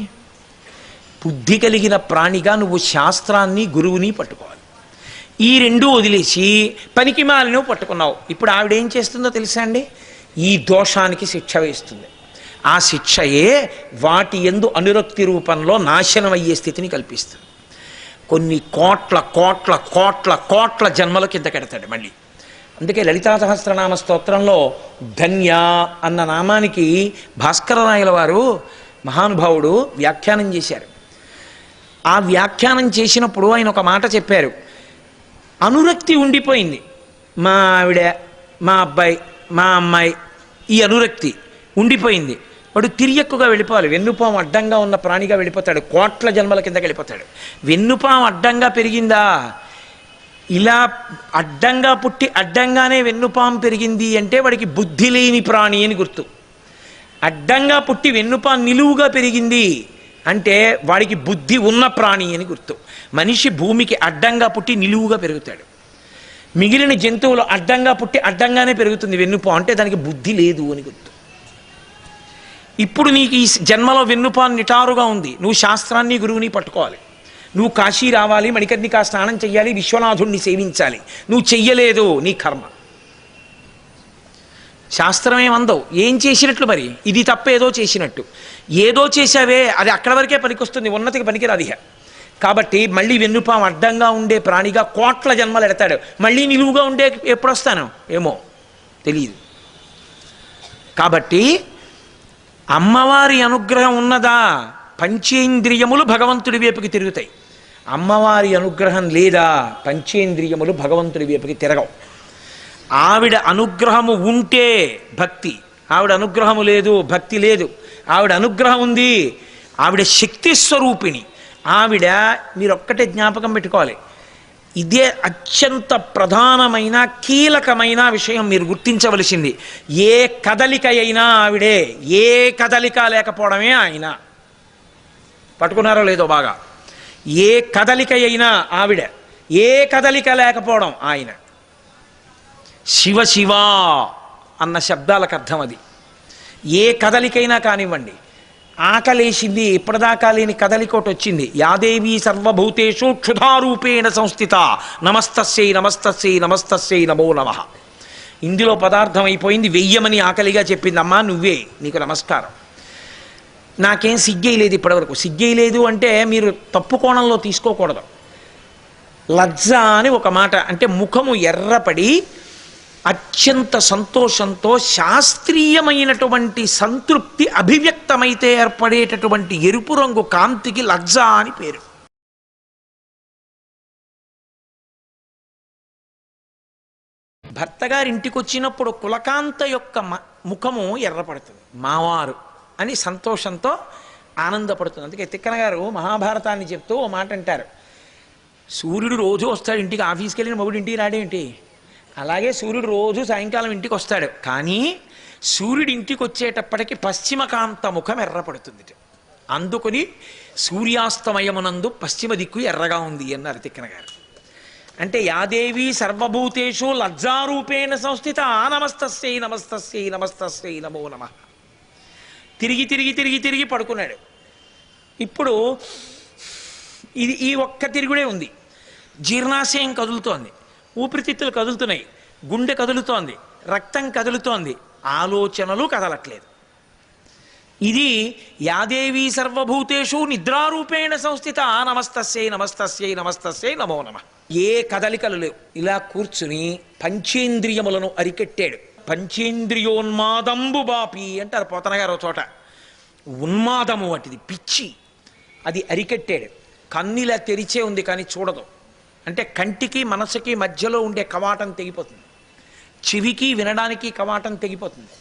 బుద్ధి కలిగిన ప్రాణిగా నువ్వు శాస్త్రాన్ని గురువుని పట్టుకోవాలి. ఈ రెండూ వదిలేసి పనికి మాలినవు పట్టుకున్నావు. ఇప్పుడు ఆవిడేం చేస్తుందో తెలుసా అండి, ఈ దోషానికి శిక్ష వేస్తుంది. ఆ శిక్షయే వాటి యందు అనురక్తి రూపంలో నాశనం అయ్యే స్థితిని కల్పిస్తుంది. కొన్ని కోట్ల కోట్ల కోట్ల కోట్ల జన్మల కింద కెడతాడు మళ్ళీ. అందుకే లలితా సహస్రనామ స్తోత్రంలో ధన్య అన్న నామానికి భాస్కరరాయల వారు మహానుభావుడు వ్యాఖ్యానం చేశారు. ఆ వ్యాఖ్యానం చేసినప్పుడు ఆయన ఒక మాట చెప్పారు, అనురక్తి ఉండిపోయింది. మా ఆవిడ, మా అబ్బాయి, మా అమ్మాయి, ఈ అనురక్తి ఉండిపోయింది. వాడు తిరియక్కుగా వెళ్ళిపోవాలి. వెన్నుపాము అడ్డంగా ఉన్న ప్రాణిగా వెళ్ళిపోతాడు, కోట్ల జన్మల కిందకి వెళ్ళిపోతాడు. వెన్నుపాము అడ్డంగా పెరిగిందా, ఇలా అడ్డంగా పుట్టి అడ్డంగానే వెన్నుపాము పెరిగింది అంటే వాడికి బుద్ధి లేని ప్రాణి అని గుర్తు. అడ్డంగా పుట్టి వెన్నుపాము నిలువుగా పెరిగింది అంటే వాడికి బుద్ధి ఉన్న ప్రాణి అని గుర్తు. మనిషి భూమికి అడ్డంగా పుట్టి నిలువుగా పెరుగుతాడు. మిగిలిన జంతువులు అడ్డంగా పుట్టి అడ్డంగానే పెరుగుతుంది వెన్నుపాము, అంటే దానికి బుద్ధి లేదు అని గుర్తు. ఇప్పుడు నీకు ఈ జన్మలో వెన్నుపాము నిటారుగా ఉంది, నువ్వు శాస్త్రాన్ని గురువుని పట్టుకోవాలి, నువ్వు కాశీ రావాలి, మణికర్ణికా స్నానం చెయ్యాలి, విశ్వనాథుణ్ణి సేవించాలి. నువ్వు చెయ్యలేదు, నీ కర్మ. శాస్త్రం ఏమందవు, ఏం చేసినట్లు మరి, ఇది తప్ప ఏదో చేసినట్టు. ఏదో చేశావే అది అక్కడ వరకే పనికొస్తుంది, ఉన్నతికి పనికిరాదు ఇహ. కాబట్టి మళ్ళీ వెన్నుపాము అడ్డంగా ఉండే ప్రాణిగా కోట్ల జన్మలు ఎడతాడు, మళ్ళీ నిలువుగా ఉండే ఎప్పుడు వస్తాను ఏమో తెలియదు. కాబట్టి అమ్మవారి అనుగ్రహం ఉన్నదా, పంచేంద్రియములు భగవంతుడి వైపుకి తిరుగుతాయి. అమ్మవారి అనుగ్రహం లేదా, పంచేంద్రియములు భగవంతుడి వైపుకి తిరగవు. ఆవిడ అనుగ్రహము ఉంటే భక్తి, ఆవిడ అనుగ్రహము లేదు భక్తి లేదు. ఆవిడ అనుగ్రహం ఉంది, ఆవిడ శక్తి స్వరూపిణి. ఆవిడ మీరొక్కటే జ్ఞాపకం పెట్టుకోవాలి, ఇదే అత్యంత ప్రధానమైన కీలకమైన విషయం మీరు గుర్తించవలసింది. ఏ కదలిక అయినా ఆవిడే, ఏ కదలిక లేకపోవడమే ఆయన. పట్టుకున్నారో లేదో బాగా, ఏ కదలిక అయినా ఆవిడ, ఏ కదలిక లేకపోవడం ఆయన. శివ శివ అన్న శబ్దాలకు అర్థం అది. ఏ కదలికైనా కానివ్వండి, ఆకలేసింది ఇప్పటిదాకా లేని కదలికోటి వచ్చింది, యాదేవి సర్వభూతేషు క్షుధారూపేణ సంస్థిత నమస్తస్యై నమస్తస్యై నమస్తస్యై నమో నమః. ఇందులో పదార్థం అయిపోయింది, వెయ్యమని ఆకలిగా చెప్పింది, అమ్మా నువ్వే, నీకు నమస్కారం. నాకేం సిగ్గేయలేదు ఇప్పటివరకు. సిగ్గేయలేదు అంటే మీరు తప్పు కోణంలో తీసుకోకూడదు. లజ్జ అని ఒక మాట, అంటే ముఖము ఎర్రపడి అత్యంత సంతోషంతో శాస్త్రీయమైనటువంటి సంతృప్తి అభివ్యక్తమైతే ఏర్పడేటటువంటి ఎరుపు రంగు కాంతికి లజ్జ అని పేరు. భర్తగారి ఇంటికి వచ్చినప్పుడు కులకాంత యొక్క ముఖము ఎర్రపడుతుంది, మావారు అని సంతోషంతో ఆనందపడుతుంది. అందుకే తిక్కన గారు మహాభారతాన్ని చెప్తూ ఓ మాట అంటారు, సూర్యుడు రోజు వస్తాడు ఇంటికి, ఆఫీస్కి వెళ్ళిన మొగుడు ఇంటికి రాడేంటి, అలాగే సూర్యుడు రోజు సాయంకాలం ఇంటికి వస్తాడు, కానీ సూర్యుడి ఇంటికి వచ్చేటప్పటికి పశ్చిమకాంత ముఖం ఎర్రపడుతుంది. అందుకని సూర్యాస్తమయమునందు పశ్చిమ దిక్కు ఎర్రగా ఉంది అన్నారు తిక్కన గారు. అంటే యాదేవి సర్వభూతేషు లజ్జారూపేణ సంస్థిత నమస్తస్యై నమస్తస్యై నమస్తస్యై నమో నమః. తిరిగి తిరిగి తిరిగి తిరిగి పడుకున్నాడు. ఇప్పుడు ఈ ఒక్క తిరుగుడే ఉంది. జీర్ణాశయం కదులుతోంది, ఊపిరితిత్తులు కదులుతున్నాయి, గుండె కదులుతోంది, రక్తం కదులుతోంది, ఆలోచనలు కదలట్లేదు. ఇది యాదేవి సర్వభూతేషు నిద్రారూపేణ సంస్థిత నమస్తస్యై నమస్తస్యై నమస్తస్యై నమో నమః. ఏ కదలికలు లేవు, ఇలా కూర్చుని పంచేంద్రియములను అరికెట్టాడు. పంచేంద్రియోన్మాదంబు బాపి అంటారు పోతన గారు చోట. ఉన్మాదము వాటిది, పిచ్చి, అది అరికెట్టాడు. కన్నిలా తెరిచే ఉంది కానీ చూడదు, అంటే కంటికి మనసుకి మధ్యలో ఉండే కవాటం తెగిపోతుంది, చెవికి వినడానికి కవాటం తెగిపోతుంది,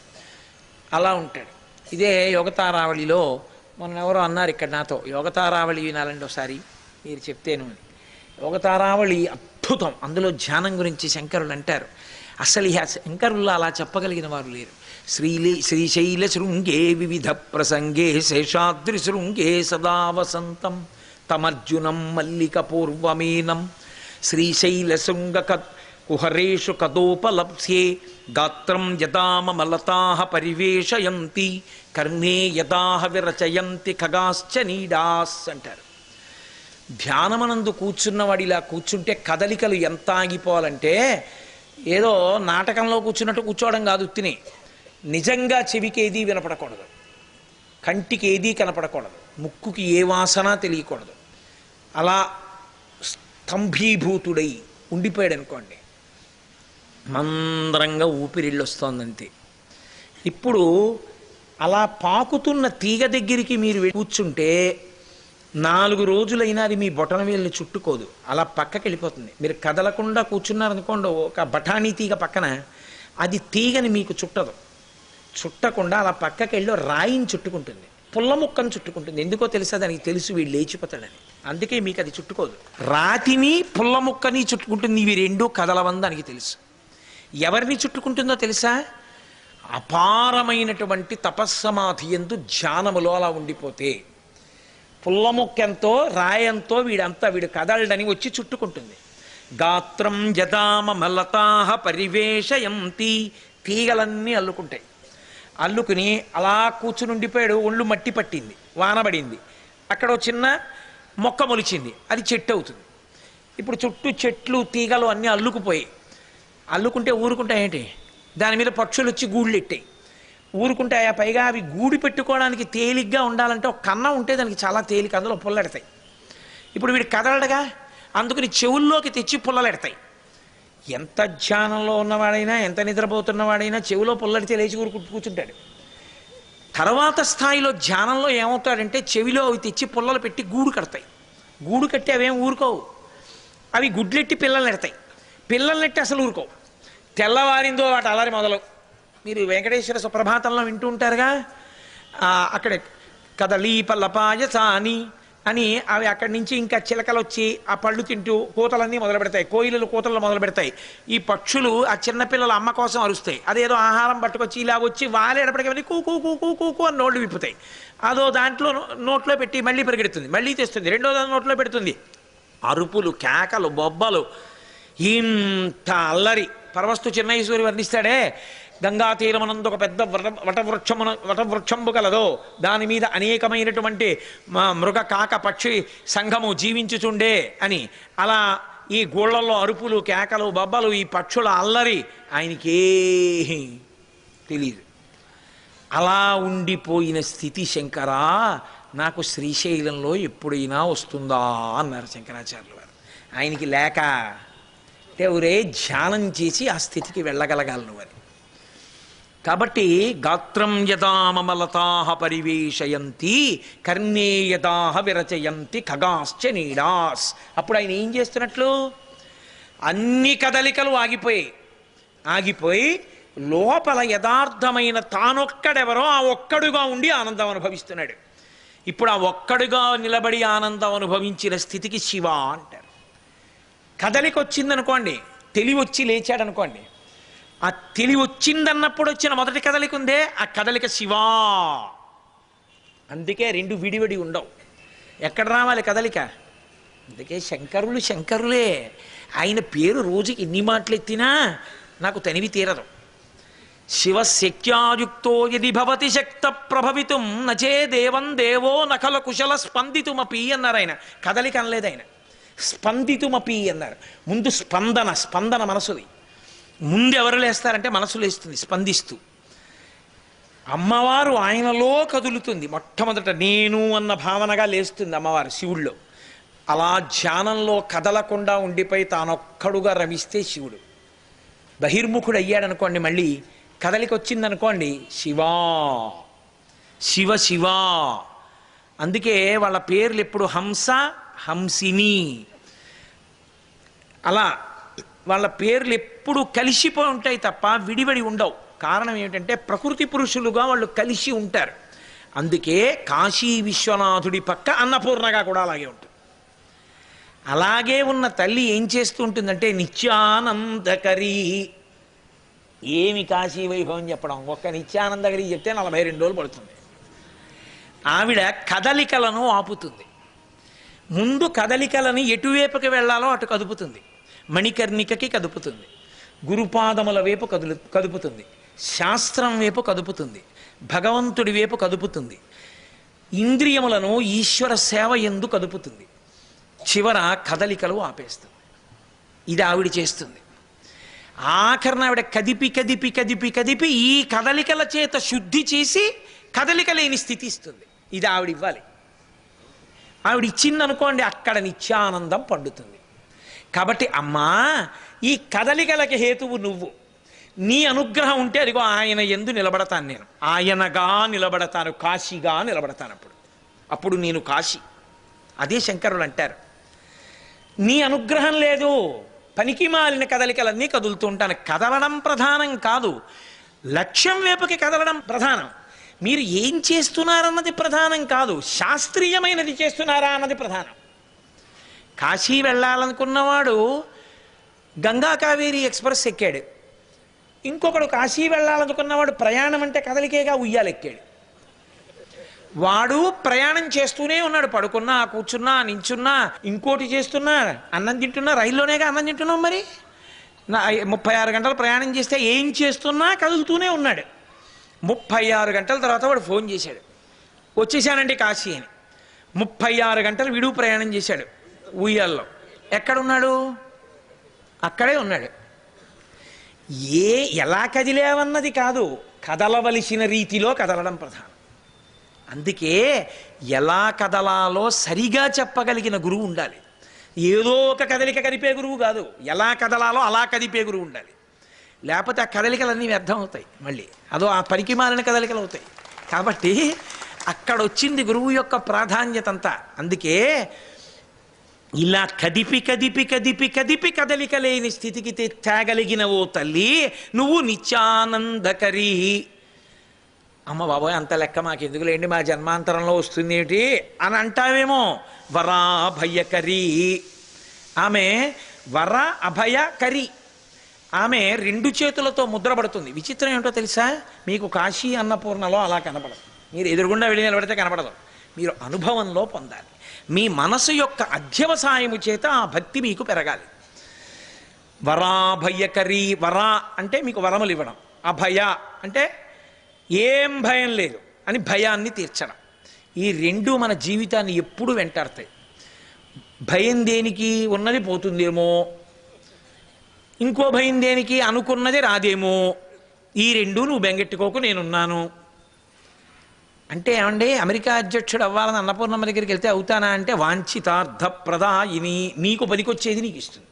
అలా ఉంటాడు. ఇదే యోగతారావళిలో మొన్న ఎవరో అన్నారు ఇక్కడ నాతో, యోగతారావళి వినాలండి ఒకసారి మీరు చెప్తేను. యోగతారావళి అద్భుతం, అందులో ధ్యానం గురించి శంకరులు అంటారు. అసలు ఈ శంకరుల్లో అలా చెప్పగలిగిన వారు లేరు. శ్రీశైల శృంగే వివిధ ప్రసంగే శేషాద్రి శృంగే సదా వసంతం తమర్జునం మల్లిక పూర్వమేనం శ్రీశైల శృంగ కుహరేషు కదోపలప్స్యే గాత్రం యదామలతాః పరివేషయంతి కర్ణే యదాః విరచయంతి ఖగాశ్చ నీడాస్ అంటారు. ధ్యానమనందు కూర్చున్నవాడు ఇలా కూర్చుంటే కదలికలు ఎంత ఆగిపోవాలంటే ఏదో నాటకంలో కూర్చున్నట్టు కూర్చోవడం కాదు, ఉత్తిని నిజంగా చెవికి ఏదీ వినపడకూడదు, కంటికి ఏదీ కనపడకూడదు, ముక్కుకి ఏ వాసన తెలియకూడదు, అలా స్తంభీభూతుడై ఉండిపోయాడు అనుకోండి, మందరంగా ఊపిరిళ్ళొస్తోందంతే. ఇప్పుడు అలా పాకుతున్న తీగ దగ్గరికి మీరు కూర్చుంటే 4 రోజులైనా అది మీ బొటన వేలుని చుట్టుకోదు, అలా పక్కకి వెళ్ళిపోతుంది. మీరు కదలకుండా కూర్చున్నారనుకోండి ఒక బఠానీ తీగ పక్కన, అది తీగని మీకు చుట్టదు, చుట్టకుండా అలా పక్కకి వెళ్ళి రాయిని చుట్టుకుంటుంది, పుల్ల ముక్కను చుట్టుకుంటుంది. ఎందుకో తెలుసా, దానికి తెలుసు వీడు లేచిపోతాడని, అందుకే మీకు అది చుట్టుకోదు. రాతిని పుల్ల ముక్కని చుట్టుకుంటుంది, ఇవి రెండూ కదలవని దానికి తెలుసు. ఎవరిని చుట్టుకుంటుందో తెలుసా, అపారమైనటువంటి తపస్సమాధి ఎందు ధ్యానములో అలా ఉండిపోతే పుల్ల ముక్కెంతో రాయంతో వీడు కదలడని వచ్చి చుట్టుకుంటుంది. గాత్రం యదామలతాహ పరివేషయంతి, తీగలన్నీ అల్లుకుంటాయి. అల్లుకుని అలా కూర్చుని ఉండిపోయాడు. ఒళ్ళు మట్టి పట్టింది, వానబడింది, అక్కడ చిన్న మొక్క మొలిచింది, అది చెట్టు అవుతుంది. ఇప్పుడు చుట్టూ చెట్లు తీగలు అన్నీ అల్లుకుపోయి, అల్లుకుంటే ఊరుకుంటాయి ఏంటి, దాని మీద పక్షులు వచ్చి గూళ్ళు ఎట్టాయి, ఊరుకుంటాయా? పైగా అవి గూడి పెట్టుకోవడానికి తేలిగ్గా ఉండాలంటే ఒక కన్నం ఉంటే దానికి చాలా తేలిక, అందులో పుల్లెడతాయి. ఇప్పుడు వీడు కదలడగా, అందుకని చెవుల్లోకి తెచ్చి పుల్లలెడతాయి. ఎంత ధ్యానంలో ఉన్నవాడైనా, ఎంత నిద్రపోతున్నవాడైనా చెవిలో పుల్లడితే లేచి కూర్చుంటాడు. తర్వాత స్థాయిలో ధ్యానంలో ఏమవుతాడంటే చెవిలో అవి తెచ్చి పుల్లలు పెట్టి గూడు కడతాయి. గూడు కట్టి అవేం ఊరుకోవు, అవి గుడ్లెట్టి పిల్లల్ని ఎడతాయి. పిల్లల్నెట్టి అసలు ఊరుకోవు. తెల్లవారిందో వాటి అలరి మొదలు. మీరు వెంకటేశ్వర సుప్రభాతంలో వింటూ ఉంటారుగా, అక్కడ కదలీపలపాయసాని అని అవి అక్కడి నుంచి ఇంకా చిలకలు వచ్చి ఆ పళ్ళు తింటూ కూతలన్నీ మొదలు పెడతాయి. కోయిలలు కూతలు మొదలు పెడతాయి. ఈ పక్షులు ఆ చిన్నపిల్లల అమ్మ కోసం అరుస్తాయి. అదేదో ఆహారం పట్టుకొచ్చి ఇలా వచ్చి వాలేటప్పటికీ కూ కూ కూ కూ కూ కూ అని నోళ్ళు విప్పుతాయి. అదో దాంట్లో నోట్లో పెట్టి మళ్ళీ పరిగెడుతుంది, మళ్ళీ తెస్తుంది, రెండో దాని నోట్లో పెడుతుంది. అరుపులు, కేకలు, బొబ్బలు, ఇంత అల్లరి. పరవస్తు చిన్నయేశ్వరి వర్ణిస్తాడే, గంగా తీరమనందు ఒక పెద్ద వటవృక్షంబు కలదో, దాని మీద అనేకమైనటువంటి మృగ కాక పక్షి సంఘము జీవించుచుండే అని. అలా ఈ గోళ్లలో అరుపులు, కేకలు, బొబ్బలు, ఈ పక్షుల అల్లరి ఆయనకే తెలీదు. అలా ఉండిపోయిన స్థితి శంకరా నాకు శ్రీశైలంలో ఎప్పుడైనా వస్తుందా అన్నారు శంకరాచార్యులు వారు. ఆయనకి లేక అంటే ఒరే ధ్యానం చేసి ఆ స్థితికి వెళ్ళగలగాలను అని. కాబట్టి గాత్రం యదామలతాహ పరివేషయంతి కర్ణే యదాహ విరచయంతి ఖగాశ్చ నీడాస్. అప్పుడు ఆయన ఏం చేస్తున్నట్లు, అన్ని కదలికలు ఆగిపోయి లోపల యథార్థమైన తానొక్కడెవరో ఆ ఒక్కడుగా ఉండి ఆనందం అనుభవిస్తున్నాడు. ఇప్పుడు ఆ ఒక్కడుగా నిలబడి ఆనందం అనుభవించిన స్థితికి శివ అంటారు. కదలిక వచ్చిందనుకోండి, తెలివొచ్చి లేచాడనుకోండి, ఆ తెలివి వచ్చిందన్నప్పుడు వచ్చిన మొదటి కదలిక ఉందే, ఆ కదలిక శివా. అందుకే రెండు విడివిడి ఉండవు. ఎక్కడ రావాలి కదలిక? అందుకే శంకరులే. ఆయన పేరు రోజుకి ఎన్ని మాటలు ఎత్తినా నాకు తనివి తీరదు. శివశక్త్యాయుక్తో యది భవతి శక్త ప్రభవితుం నచే దేవం దేవో నఖల కుశల స్పందితుమపి అన్నారు ఆయన. కదలిక అనలేదు ఆయన, స్పందితుమపి అన్నారు. ముందు స్పందన మనసుది. ముందు ఎవరు లేస్తారంటే మనసు లేస్తుంది స్పందిస్తూ. అమ్మవారు ఆయనలో కదులుతుంది. మొట్టమొదట నేను అన్న భావనగా లేస్తుంది అమ్మవారు శివుల్లో. అలా ధ్యానంలో కదలకుండా ఉండిపోయి తానొక్కడుగా రమిస్తే శివుడు. బహిర్ముఖుడు అయ్యాడనుకోండి, మళ్ళీ కదలికి వచ్చిందనుకోండి, శివా శివ శివా. అందుకే వాళ్ళ పేర్లు ఎప్పుడు హంస, హంసిని, అలా వాళ్ళ పేర్లు ఎప్పుడు కలిసిపోయి ఉంటాయి తప్ప విడివడి ఉండవు. కారణం ఏమిటంటే ప్రకృతి పురుషులుగా వాళ్ళు కలిసి ఉంటారు. అందుకే కాశీ విశ్వనాథుడి పక్క అన్నపూర్ణగా కూడా అలాగే ఉంటుంది. అలాగే ఉన్న తల్లి ఏం చేస్తూ ఉంటుందంటే నిత్యానందకరీ. ఏమి కాశీ వైభవం చెప్పడం, ఒక్క నిత్యానందకరీ చెప్తే 42 రోజులు పడుతుంది. ఆవిడ కదలికలను ఆపుతుంది. ముందు కదలికలను ఎటువైపుకి వెళ్ళాలో అటు కదుపుతుంది. మణికర్ణికకి కదుపుతుంది, గురుపాదముల వైపు కదుపుతుంది, శాస్త్రం వైపు కదుపుతుంది, భగవంతుడి వైపు కదుపుతుంది, ఇంద్రియములను ఈశ్వర సేవ యందు కదుపుతుంది. చివర కదలికలు ఆపేస్తుంది. ఇది ఆవిడ చేస్తుంది. ఆఖరణ ఆవిడ కదిపి కదిపి కదిపి కదిపి ఈ కదలికల చేత శుద్ధి చేసి కదలిక లేని స్థితి ఇస్తుంది. ఇది ఆవిడ ఇవ్వాలి. ఆవిడ ఇచ్చిందనుకోండి, అక్కడ నిత్యానందం పండుతుంది. కాబట్టి అమ్మా, ఈ కదలికలకి హేతువు నువ్వు. నీ అనుగ్రహం ఉంటే అదిగో ఆయన యందు నిలబడతాను, నేను ఆయనగా నిలబడతాను, కాశీగా నిలబడతాను. అప్పుడు నేను కాశీ. అదే శంకరులు అంటారు. నీ అనుగ్రహం లేదు, పనికి మాలిన కదలికలన్నీ కదులుతూ ఉంటాను. కదలడం ప్రధానం కాదు, లక్ష్యం వైపుకి కదలడం ప్రధానం. మీరు ఏం చేస్తున్నారన్నది ప్రధానం కాదు, శాస్త్రీయమైనది చేస్తున్నారా అన్నది ప్రధానం. కాశీ వెళ్ళాలనుకున్నవాడు గంగా కావేరీ ఎక్స్ప్రెస్ ఎక్కాడు. ఇంకొకడు కాశీ వెళ్ళాలనుకున్నవాడు ప్రయాణం అంటే కదలికేగా ఉయ్యాలెక్కాడు. వాడు ప్రయాణం చేస్తూనే ఉన్నాడు, పడుకున్నా కూర్చున్నా నించున్నా ఇంకోటి చేస్తున్నా, అన్నం తింటున్నా, రైల్లోనేగా అన్నం తింటున్నాం మరి. 36 గంటలు ప్రయాణం చేస్తే ఏం చేస్తున్నా కదులుతూనే ఉన్నాడు. 36 గంటల తర్వాత వాడు ఫోన్ చేశాడు, వచ్చేసానండి కాశీ అని. 36 గంటలు విడువు ప్రయాణం చేశాడు ఉయ్యాల్లో. ఎక్కడున్నాడు? అక్కడే ఉన్నాడు. ఎలా కదిలేవన్నది కాదు, కదలవలసిన రీతిలో కదలడం ప్రధానం. అందుకే ఎలా కదలాలో సరిగా చెప్పగలిగిన గురువు ఉండాలి. ఏదో ఒక కదలిక కదిపే గురువు కాదు, ఎలా కదలాలో అలా కదిపే గురువు ఉండాలి. లేకపోతే ఆ కదలికలన్నీ వ్యర్థం అవుతాయి, మళ్ళీ అదో ఆ పనికి మాలిన కదలికలు అవుతాయి. కాబట్టి అక్కడ వచ్చింది గురువు యొక్క ప్రాధాన్యత అంతా. అందుకే ఇలా కదిపి కదిపి కదిపి కదిపి కదలిక లేని స్థితికి తేగలిగిన ఓ తల్లి నువ్వు నిత్యానందకరీ. అమ్మ బాబోయ్ అంత లెక్క మాకెందుకు లేండి, మా జన్మాంతరంలో వస్తుంది ఏమిటి అని అంటావేమో. వరాభయకరీ, ఆమె వర అభయకరీ. ఆమె 2 చేతులతో ముద్రపడుతుంది. విచిత్రం ఏమిటో తెలుసా? మీకు కాశీ అన్నపూర్ణలో అలా కనపడదు, మీరు ఎదురుగుండా వెళ్ళి నిలబడితే కనపడదు, మీరు అనుభవంలో పొందాలి. మీ మనసు యొక్క అధ్యవసాయము చేత ఆ భక్తి మీకు పెరగాలి. వరాభయకరీ, వర అంటే మీకు వరములు ఇవ్వడం, అభయ అంటే ఏం భయం లేదు అని భయాన్ని తీర్చడం. ఈ 2 మన జీవితాన్ని ఎప్పుడు వెంటాడతాయి. భయం దేనికి? ఉన్నది పోతుందేమో, ఇంకో భయం దేనికి? అనుకున్నది రాదేమో. ఈ 2 నువ్వు బెంగెట్టుకోకు, నేనున్నాను అంటే. ఏమండి, అమెరికా అధ్యక్షుడు అవ్వాలని అన్నపూర్ణమ్మ దగ్గరికి వెళ్తే అవుతానా అంటే, వాంఛితార్థప్రదాయిని, నీకు పనికొచ్చేది నీకు ఇస్తుంది.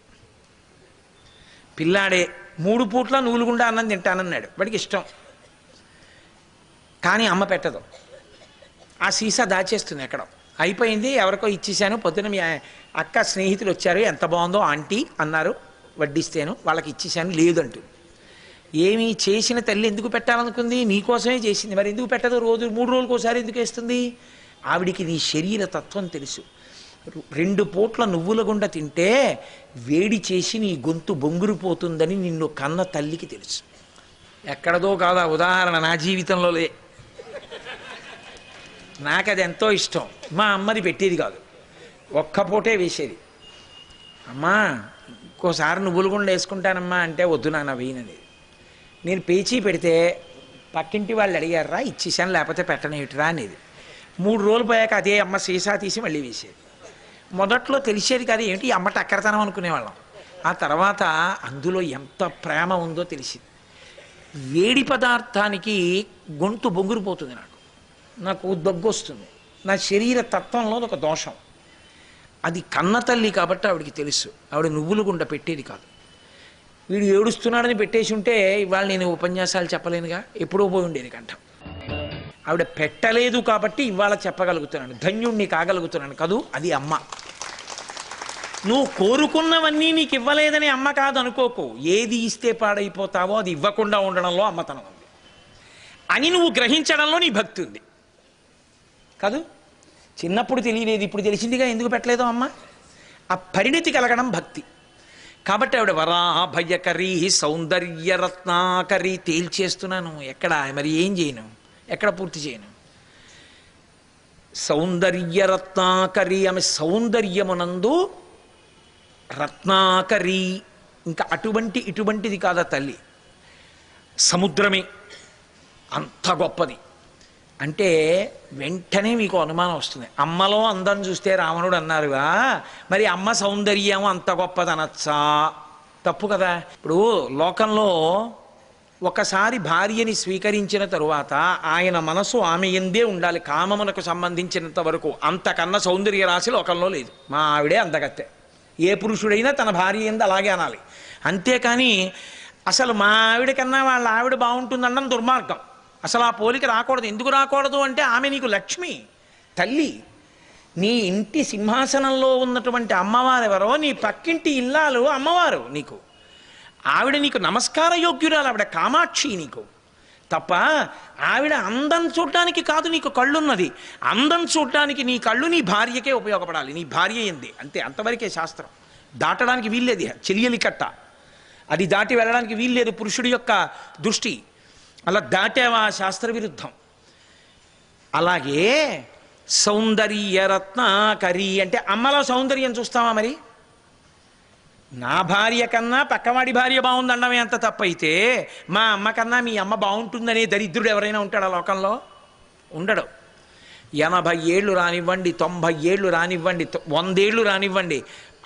పిల్లాడే 3 పూట్ల నూలుగుండా అన్నం తింటానన్నాడు, వాడికి ఇష్టం, కానీ అమ్మ పెట్టదు. ఆ సీసా దాచేస్తుంది ఎక్కడో. అయిపోయింది, ఎవరికో ఇచ్చేసాను. పొద్దున మీ అక్క స్నేహితులు వచ్చారు, ఎంత బాగుందో ఆంటీ అన్నారు, వడ్డిస్తేను వాళ్ళకి ఇచ్చేసాను, లేదంటుంది. ఏమి చేసిన తల్లి ఎందుకు పెట్టాలనుకుంది? నీకోసమే చేసింది, మరి ఎందుకు పెట్టదు? 3 రోజులకు ఒకసారి ఎందుకు వేస్తుంది? ఆవిడికి నీ శరీర తత్వం తెలుసు. 2 పూట్ల నువ్వుల గుండ తింటే వేడి చేసి నీ గొంతు బొంగురిపోతుందని నిన్ను కన్న తల్లికి తెలుసు. ఎక్కడదో కాదా ఉదాహరణ, నా జీవితంలోలే. నాకు అది ఎంతో ఇష్టం. మా అమ్మది పెట్టేది కాదు, ఒక్క పూటే వేసేది. అమ్మా ఇంకోసారి నువ్వులు గుండ వేసుకుంటానమ్మా అంటే, వద్దు నాన్న వేయనది. నేను పేచీ పెడితే పక్కింటి వాళ్ళు అడిగారా, ఇచ్చేసాను, లేకపోతే పెట్టనేమిటిరా అనేది. 3 రోజులు పోయాక అదే అమ్మ సీసా తీసి మళ్ళీ వేసేది. మొదట్లో తెలిసేది కాదు, ఏంటి అమ్మ టక్కరతనం అనుకునేవాళ్ళం. ఆ తర్వాత అందులో ఎంత ప్రేమ ఉందో తెలిసింది. వేడి పదార్థానికి గొంతు బొంగురిపోతుంది, నాకు దగ్గు వస్తుంది, నా శరీర తత్వంలో ఒక దోషం. అది కన్న తల్లి కాబట్టి ఆవిడికి తెలుసు. ఆవిడ నువ్వులు గుండ పెట్టేది కాదు. వీడు ఏడుస్తున్నాడని పెట్టేసి ఉంటే ఇవాళ నేను ఉపన్యాసాలు చెప్పలేనుగా, ఎప్పుడో పోయి ఉండేది కంఠం. ఆవిడ పెట్టలేదు కాబట్టి ఇవాళ చెప్పగలుగుతున్నాను, ధన్యుణ్ణి కాగలుగుతున్నాను కదూ. అది అమ్మ. నువ్వు కోరుకున్నవన్నీ నీకు ఇవ్వలేదని అమ్మ కాదు అనుకోకు. ఏది ఇస్తే పాడైపోతావో అది ఇవ్వకుండా ఉండడంలో అమ్మతనం ఉంది అని నువ్వు గ్రహించడంలో నీ భక్తి ఉంది కాదు. చిన్నప్పుడు తెలియలేదు, ఇప్పుడు తెలిసిందిగా ఎందుకు పెట్టలేదో అమ్మ. ఆ పరిణితి కలగడం భక్తి. కాబట్టి ఆవిడ వరాభయకరీ సౌందర్యరత్నాకరీ. తేల్చేస్తున్నాను, ఎక్కడ మరి ఏం చేయను, ఎక్కడ పూర్తి చేయను. సౌందర్యరత్నాకరీ, ఆమె సౌందర్యమునందు రత్నాకరీ. ఇంకా ఇటువంటిది కాదా తల్లి, సముద్రమే అంత గొప్పది. అంటే వెంటనే మీకు అనుమానం వస్తుంది. అమ్మలో అందం చూస్తే రావణుడు అన్నారుగా, మరి అమ్మ సౌందర్యం అంత గొప్పది అనొచ్చా? తప్పు కదా. ఇప్పుడు లోకంలో ఒకసారి భార్యని స్వీకరించిన తరువాత ఆయన మనసు ఆమె ఎందే ఉండాలి, కామమునకు సంబంధించినంత వరకు. అంతకన్నా సౌందర్య రాశి లోకంలో లేదు. మా ఆవిడే అందగత్తే. ఏ పురుషుడైనా తన భార్య ఎందు అలాగే అనాలి. అంతేకాని అసలు మా ఆవిడ కన్నా వాళ్ళ ఆవిడ బాగుంటుందనడం దుర్మార్గం. అసలు ఆ పోలిక రాకూడదు. ఎందుకు రాకూడదు అంటే ఆమె నీకు లక్ష్మి, తల్లి. నీ ఇంటి సింహాసనంలో ఉన్నటువంటి అమ్మవారు ఎవరో, నీ పక్కింటి ఇల్లాలు అమ్మవారు నీకు. ఆవిడ నీకు నమస్కార యోగ్యురాలు, ఆవిడ కామాక్షి నీకు. తప్ప ఆవిడ అందం చూడటానికి కాదు నీకు కళ్ళున్నది. అందం చూడటానికి నీ కళ్ళు నీ భార్యకే ఉపయోగపడాలి, నీ భార్య ఏంది అంతే. అంతవరకే శాస్త్రం. దాటడానికి వీల్లేదు. చెలియలి కట్ట అది దాటి వెళ్ళడానికి వీల్లేదు. పురుషుడి యొక్క దృష్టి అలా దాటేవా శాస్త్ర విరుద్ధం. అలాగే సౌందర్యరత్నాకరి అంటే అమ్మలో సౌందర్యం చూస్తావా మరి? నా భార్య కన్నా పక్కవాడి భార్య బాగుందన్నమే అంత తప్పైతే మా అమ్మ కన్నా మీ అమ్మ బాగుంటుందనే దరిద్రుడు ఎవరైనా ఉంటాడా లోకంలో? ఉండడు. 80 ఏళ్ళు రానివ్వండి, 90 ఏళ్ళు రానివ్వండి, 100 ఏళ్ళు రానివ్వండి,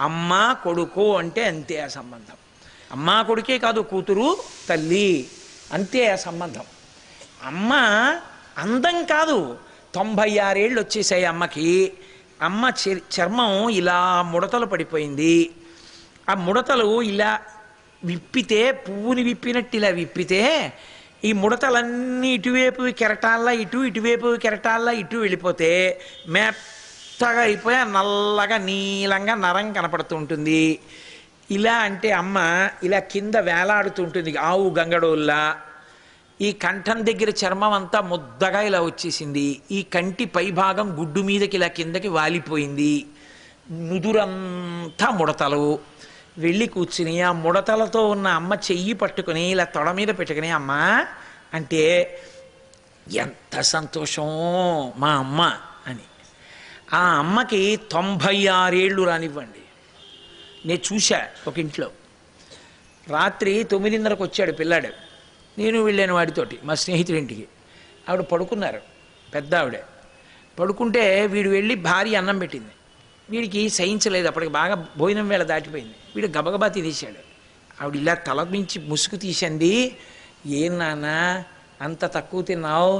అమ్మ కొడుకు అంటే అంతే ఆ సంబంధం. అమ్మ కొడుకే కాదు, కూతురు తల్లి అంతే ఆ సంబంధం. అమ్మ అందం కాదు, 96 ఏళ్ళు వచ్చేసాయి అమ్మకి. అమ్మ చర్మం ఇలా ముడతలు పడిపోయింది. ఆ ముడతలు ఇలా విప్పితే, పువ్వుని విప్పినట్టు ఇలా విప్పితే ఈ ముడతలన్నీ ఇటువైపు కెరటాల్లా ఇటువైపు కెరటాల్లా ఇటు వెళ్ళిపోతే మెత్తగా అయిపోయి నల్లగా నీలంగా నరం కనపడుతూ ఉంటుంది. ఇలా అంటే అమ్మ ఇలా కింద వేలాడుతుంటుంది ఆవు గంగడోల్లా. ఈ కంఠం దగ్గర చర్మం అంతా ముద్దగా ఇలా వచ్చేసింది. ఈ కంటి పైభాగం గుడ్డు మీదకి ఇలా కిందకి వాలిపోయింది. నుదురంతా ముడతలు. వెళ్ళి కూర్చుని ఆ ముడతలతో ఉన్న అమ్మ చెయ్యి పట్టుకుని ఇలా తొడ మీద పెట్టుకుని అమ్మ అంటే ఎంత సంతోషం మా అమ్మ అని. ఆ అమ్మకి 96 ఏళ్ళు రానివ్వండి. నేను చూశా ఒక ఇంట్లో రాత్రి 9:30కు వచ్చాడు పిల్లాడు. నేను వెళ్ళాను వాడితోటి మా స్నేహితుడింటికి. ఆవిడ పడుకున్నారు, పెద్ద ఆవిడ పడుకుంటే వీడు వెళ్ళి భార్య అన్నం పెట్టింది. వీడికి సహించలేదు, అప్పటికి బాగా భోజనం వేళ దాటిపోయింది. వీడు గబగబా తినేశాడు. ఆవిడ ఇలా తల మించి ముసుగు తీసింది. ఏం నాన్న అంత తక్కువ తిన్నావు?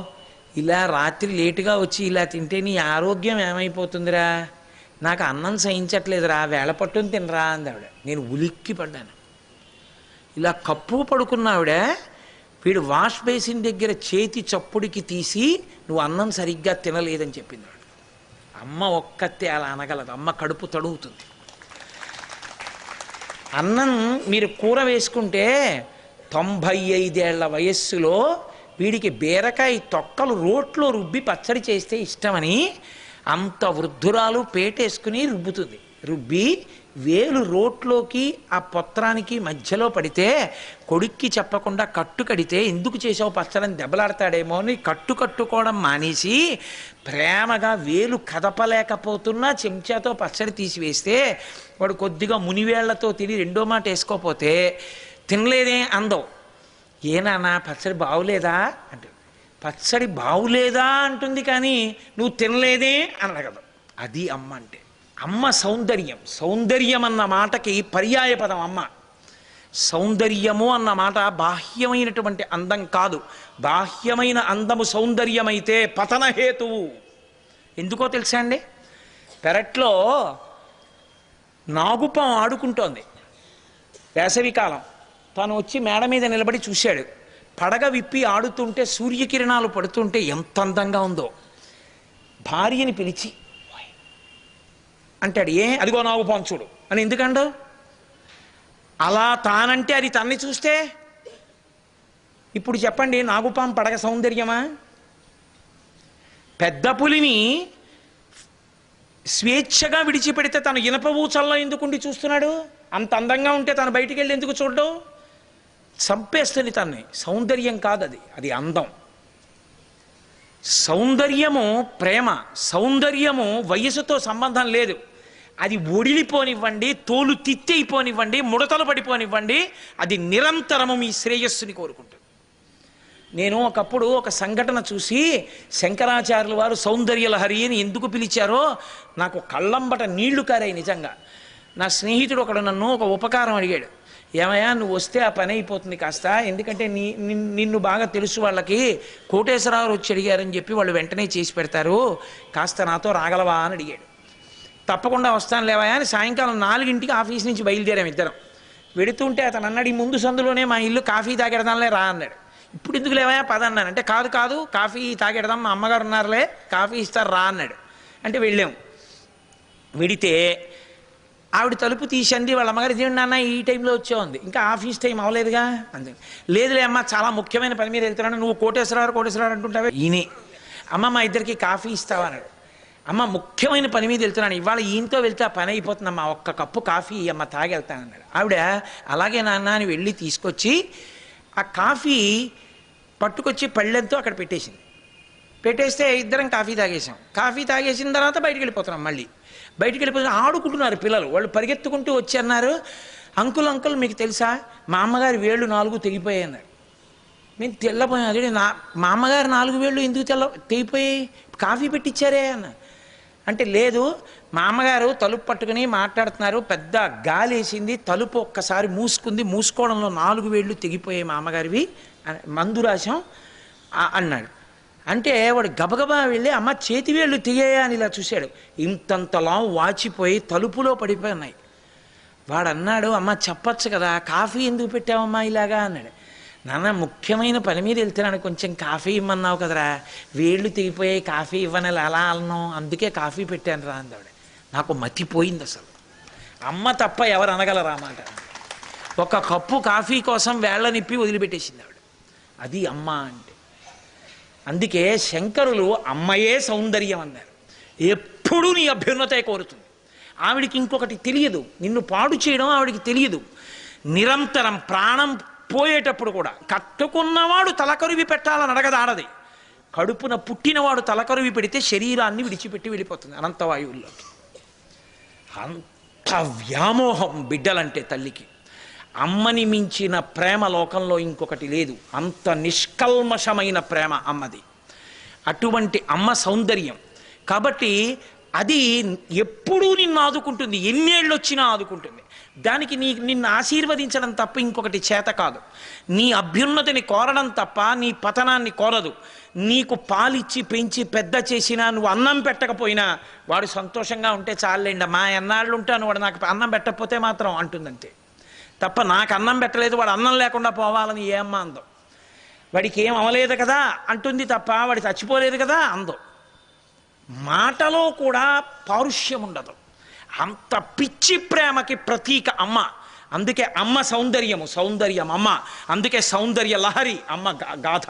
ఇలా రాత్రి లేటుగా వచ్చి ఇలా తింటే నీ ఆరోగ్యం ఏమైపోతుందిరా? నాకు అన్నం సహించట్లేదురా, వేళ పట్టుని తినరా అంది ఆవిడ. నేను ఉలిక్కి పడ్డాను. ఇలా కప్పు పడుకున్న ఆవిడ వీడు వాష్ బేసిన్ దగ్గర చేతి చప్పుడికి తీసి నువ్వు అన్నం సరిగ్గా తినలేదని చెప్పింది. అమ్మ ఒక్కతే అలా అనగలదు. అమ్మ కడుపు తడుగుతుంది. అన్నం మీరు కూర వేసుకుంటే 95 ఏళ్ల వయస్సులో వీడికి బీరకాయ తొక్కలు రోట్లో రుబ్బి పచ్చడి చేస్తే ఇష్టమని అంత వృద్ధురాలు పేటేసుకుని రుబ్బుతుంది. రుబ్బి వేలు రోట్లోకి ఆ పొత్రానికి మధ్యలో పడితే కొడుక్కి చెప్పకుండా కట్టు కడితే ఎందుకు చేసావు పచ్చడని దెబ్బలాడతాడేమో అని కట్టుకోవడం మానేసి ప్రేమగా వేలు కదపలేకపోతున్నా చెంచాతో పచ్చడి తీసివేస్తే వాడు కొద్దిగా మునివేళ్లతో తిని రెండో మాట వేసుకోపోతే తినలేదే అందం. ఏనానా పచ్చడి బాగులేదా అంటే పచ్చడి బాగులేదా అంటుంది కానీ నువ్వు తినలేదే అని అడగదు. అది అమ్మ అంటే. అమ్మ సౌందర్యం. సౌందర్యం అన్న మాటకి పర్యాయ పదం అమ్మ. సౌందర్యము అన్న మాట బాహ్యమైనటువంటి అందం కాదు. బాహ్యమైన అందము సౌందర్యమైతే పతనహేతువు. ఎందుకో తెలుసా అండి? పెరట్లో నాగుపాం ఆడుకుంటోంది వేసవికాలం. తను వచ్చి మేడ మీద నిలబడి చూశాడు. పడగ విప్పి ఆడుతుంటే సూర్యకిరణాలు పడుతుంటే ఎంత అందంగా ఉందో. భార్యని పిలిచి అంటాడు, ఏ అదిగో నాగుపాం చూడు అని. ఎందుకండు అలా తానంటే అది తన్ని చూస్తే? ఇప్పుడు చెప్పండి, నాగుపాం పడగ సౌందర్యమా? పెద్ద పులిని స్వేచ్ఛగా విడిచిపెడితే తను ఇనప ఊచల్లో ఎందుకుండి చూస్తున్నాడు? అంత అందంగా ఉంటే తను బయటికి వెళ్ళి ఎందుకు చూడడం? చంపేస్తుంది తన్ని. సౌందర్యం కాదు అది, అది అందం. సౌందర్యము ప్రేమ. సౌందర్యము వయసుతో సంబంధం లేదు. అది ఒడిలిపోనివ్వండి, తోలు తిత్తైపోనివ్వండి, ముడతలు పడిపోనివ్వండి, అది నిరంతరము మీ శ్రేయస్సుని కోరుకుంటుంది. నేను ఒకప్పుడు ఒక సంఘటన చూసి శంకరాచార్యుల వారు సౌందర్యలహరి అని ఎందుకు పిలిచారో నాకు కళ్ళంబట నీళ్లు కారాయి నిజంగా. నా స్నేహితుడు ఒకడు నన్ను ఒక ఉపకారం అడిగాడు. ఏమయ్యా నువ్వు వస్తే ఆ పని అయిపోతుంది కాస్త, ఎందుకంటే నిన్ను బాగా తెలుసు వాళ్ళకి, కోటేశ్వరరావు వచ్చి అడిగారని చెప్పి వాళ్ళు వెంటనే చేసి పెడతారు, కాస్త నాతో రాగలవా అని అడిగాడు. తప్పకుండా వస్తాను లేవా అని సాయంకాలం 4ంటికి ఆఫీస్ నుంచి బయలుదేరాం ఇద్దరం. వెడుతుంటే అతను అన్నాడు, ఈ ముందు సందులోనే మా ఇల్లు, కాఫీ తాగెడదాంలే రా అన్నాడు. ఇప్పుడు ఎందుకు లేవా పద అన్నాను. అంటే కాదు కాదు కాఫీ తాగెడదాం, మా అమ్మగారు ఉన్నారులే, కాఫీ ఇస్తారు రా అన్నాడు. అంటే వెళ్ళాం. వెడితే ఆవిడ తలుపు తీసింది. వాళ్ళ అమ్మగారు ఇదేంటి నాన్న ఈ టైంలో వచ్చావుంది, ఇంకా ఆఫీస్ టైం అవ్వలేదుగా అంతే. లేదులే అమ్మ చాలా ముఖ్యమైన పని మీద వెళ్తున్నాను, నువ్వు కోటేశ్వరరావు అంటుంటావే ఈయనే. అమ్మ మా ఇద్దరికి కాఫీ ఇస్తావా అన్నాడు. అమ్మ ముఖ్యమైన పని మీద వెళ్తున్నాను, ఇవాళ ఈయనతో వెళ్తే ఆ పని అయిపోతుందమ్మా, ఒక్క కప్పు కాఫీ అమ్మ తాగెళ్తానన్నాడు. ఆవిడ అలాగే నాన్న అని వెళ్ళి తీసుకొచ్చి ఆ కాఫీ పట్టుకొచ్చి పళ్ళెంతో అక్కడ పెట్టేసింది. పెట్టేస్తే ఇద్దరం కాఫీ తాగేసాం. కాఫీ తాగేసిన తర్వాత బయటికి వెళ్ళిపోతున్నాం. మళ్ళీ బయటికి వెళ్ళిపోతున్నా ఆడుకుంటున్నారు పిల్లలు. వాళ్ళు పరిగెత్తుకుంటూ వచ్చి అన్నారు, అంకుల్ అంకుల్ మీకు తెలుసా మా అమ్మగారి వేళ్ళు 4 తెగిపోయాయి అన్నారు. మేము తెల్లపోయాం. అదే మా అమ్మగారు 4 వేళ్ళు ఎందుకు తెగిపోయాయి, కాఫీ పెట్టించారే అన్న. అంటే లేదు, మా అమ్మగారు తలుపు పట్టుకుని మాట్లాడుతున్నారు, పెద్ద గాలి వేసింది, తలుపు ఒక్కసారి మూసుకుంది, మూసుకోవడంలో 4 వేళ్ళు తెగిపోయాయి మా అమ్మగారివి, మందు రాశాం అన్నాడు. అంటే వాడు గబగబా వెళ్ళి అమ్మ చేతి వేళ్ళు తెగాయా అని ఇలా చూశాడు. ఇంతంతలా వాచిపోయి తలుపులో పడిపోయినాయి. వాడు అన్నాడు, అమ్మ చెప్పచ్చు కదా, కాఫీ ఎందుకు పెట్టావమ్మా ఇలాగా అన్నాడు. నాన్న ముఖ్యమైన పని మీద వెళ్తున్నాను, కొంచెం కాఫీ ఇమ్మన్నావు కదరా, వేళ్ళు తెగిపోయాయి కాఫీ ఇవ్వని అలా అన్నాం, అందుకే కాఫీ పెట్టాను రా అందావిడ. నాకు మతిపోయింది అసలు. అమ్మ తప్ప ఎవరు అనగలరా మాట. ఒక కప్పు కాఫీ కోసం వేళ్ళ నిప్పి వదిలిపెట్టేసింది ఆవిడ. అది అమ్మ అంటే. అందుకే శంకరులు అమ్మయే సౌందర్యం అన్నారు. ఎప్పుడూ నీ అభ్యున్నతే కోరుతుంది. ఆవిడికి ఇంకొకటి తెలియదు, నిన్ను పాడు చేయడం ఆవిడికి తెలియదు. నిరంతరం ప్రాణం పోయేటప్పుడు కూడా కట్టుకున్నవాడు తలకరువి పెట్టాలని అడగదు ఆడది. కడుపున పుట్టినవాడు తలకరువి పెడితే శరీరాన్ని విడిచిపెట్టి వెళ్ళిపోతుంది అనంతవాయువుల్లోకి. అంత వ్యామోహం బిడ్డలంటే తల్లికి. అమ్మని మించిన ప్రేమ లోకంలో ఇంకొకటి లేదు. అంత నిష్కల్మషమైన ప్రేమ అమ్మది. అటువంటి అమ్మ సౌందర్యం కాబట్టి అది ఎప్పుడూ నిన్ను ఆదుకుంటుంది, ఎన్నేళ్ళు వచ్చినా ఆదుకుంటుంది. దానికి నిన్ను ఆశీర్వదించడం తప్ప ఇంకొకటి చేత కాదు. నీ అభ్యున్నతిని కోరడం తప్ప నీ పతనాన్ని కోరదు. నీకు పాలిచ్చి పెంచి పెద్ద చేసినా, నువ్వు అన్నం పెట్టకపోయినా వాడు సంతోషంగా ఉంటే చాలండి, మా ఎన్నాళ్ళు ఉంటాను, వాడు నాకు అన్నం పెట్టకపోతే మాత్రం అంటుందంతే తప్ప నాకు అన్నం పెట్టలేదు వాడు అన్నం లేకుండా పోవాలని ఏ అమ్మ అందో. వాడికి ఏం అవలేదు కదా అంటుంది తప్ప వాడి చచ్చిపోలేదు కదా అందో. మాటలో కూడా పారుష్యం ఉండదు. అంత పిచ్చి ప్రేమకి ప్రతీక అమ్మ. అందుకే అమ్మ సౌందర్యము, సౌందర్యం అమ్మ. అందుకే సౌందర్య లహరి అమ్మ గాథ.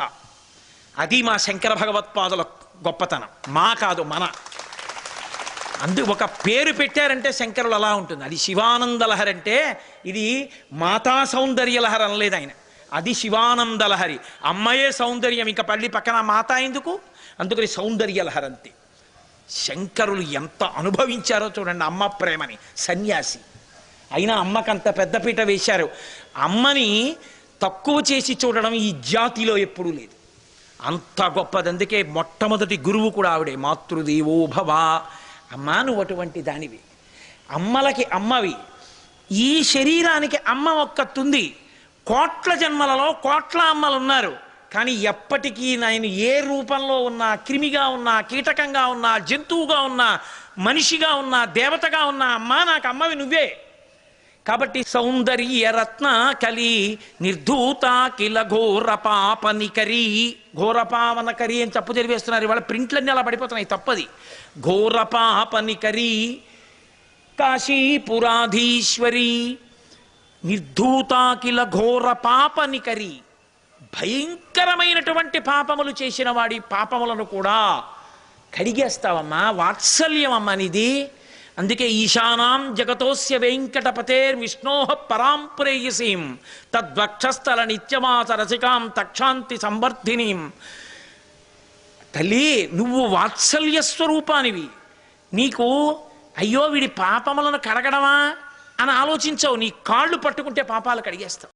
అది మా శంకర భగవత్పాదుల గొప్పతనం, మా కాదు మన. ఒక పేరు పెట్టారంటే శంకరులు అలా ఉంటుంది. అది శివానంద లహరి అంటే ఇది మాతా సౌందర్య లహరి అనలేదు ఆయన, అది శివానంద లహరి. అమ్మయే సౌందర్యం, ఇంకా పల్లి పక్కన మాత ఎందుకు, అందుకని సౌందర్య లహరి అంతే. శంకరులు ఎంత అనుభవించారో చూడండి అమ్మ ప్రేమని. సన్యాసి అయినా అమ్మకంత పెద్దపీట వేశారు. అమ్మని తక్కువ చేసి చూడడం ఈ జాతిలో ఎప్పుడూ లేదు, అంత గొప్పది. అందుకే మొట్టమొదటి గురువు కూడా ఆవిడే, మాతృదేవో భవ. అమ్మా నువ్వు అటువంటి దానివి, అమ్మలకి అమ్మవి. ఈ శరీరానికి అమ్మ ఒక్కతుంది. కోట్ల జన్మలలో కోట్ల అమ్మలు ఉన్నారు, కానీ ఎప్పటికీ నేను ఏ రూపంలో ఉన్నా, క్రిమిగా ఉన్నా, కీటకంగా ఉన్నా, జంతువుగా ఉన్నా, మనిషిగా ఉన్నా, దేవతగా ఉన్నా, అమ్మా నాకు అమ్మవి నువ్వే. కాబట్టి సౌందర్య రత్న కలి నిర్ధూత కిల ఘోర పాపనికరి. ఘోరపావనకరి అని తప్పు తెలివేస్తున్నారు ఇవాళ, ప్రింట్లన్నీ అలా పడిపోతున్నాయి, తప్పది. ఘోర పాపనికరి కాశీపురాధీశ్వరి నిర్ధూత కిల ఘోర పాపనికరి. భయంకరమైనటువంటి పాపములు చేసిన వాడి పాపములను కూడా కడిగేస్తావమ్మా. వాత్సల్యం అమ్మ నిది. అందుకే ఈశానాం జగతోస్య వెంకటపతేర్ విష్ణోహ పరాం ప్రేయసీం తద్వక్షస్థల నిత్యమాస రసికాం తక్షాంతి సంవర్ధినీం. తల్లి నువ్వు వాత్సల్య స్వరూపానివి. నీకు అయ్యో వీడి పాపములను కడగడమా అని ఆలోచించవు. నీ కాళ్ళు పట్టుకుంటే పాపాలు కడిగేస్తావు.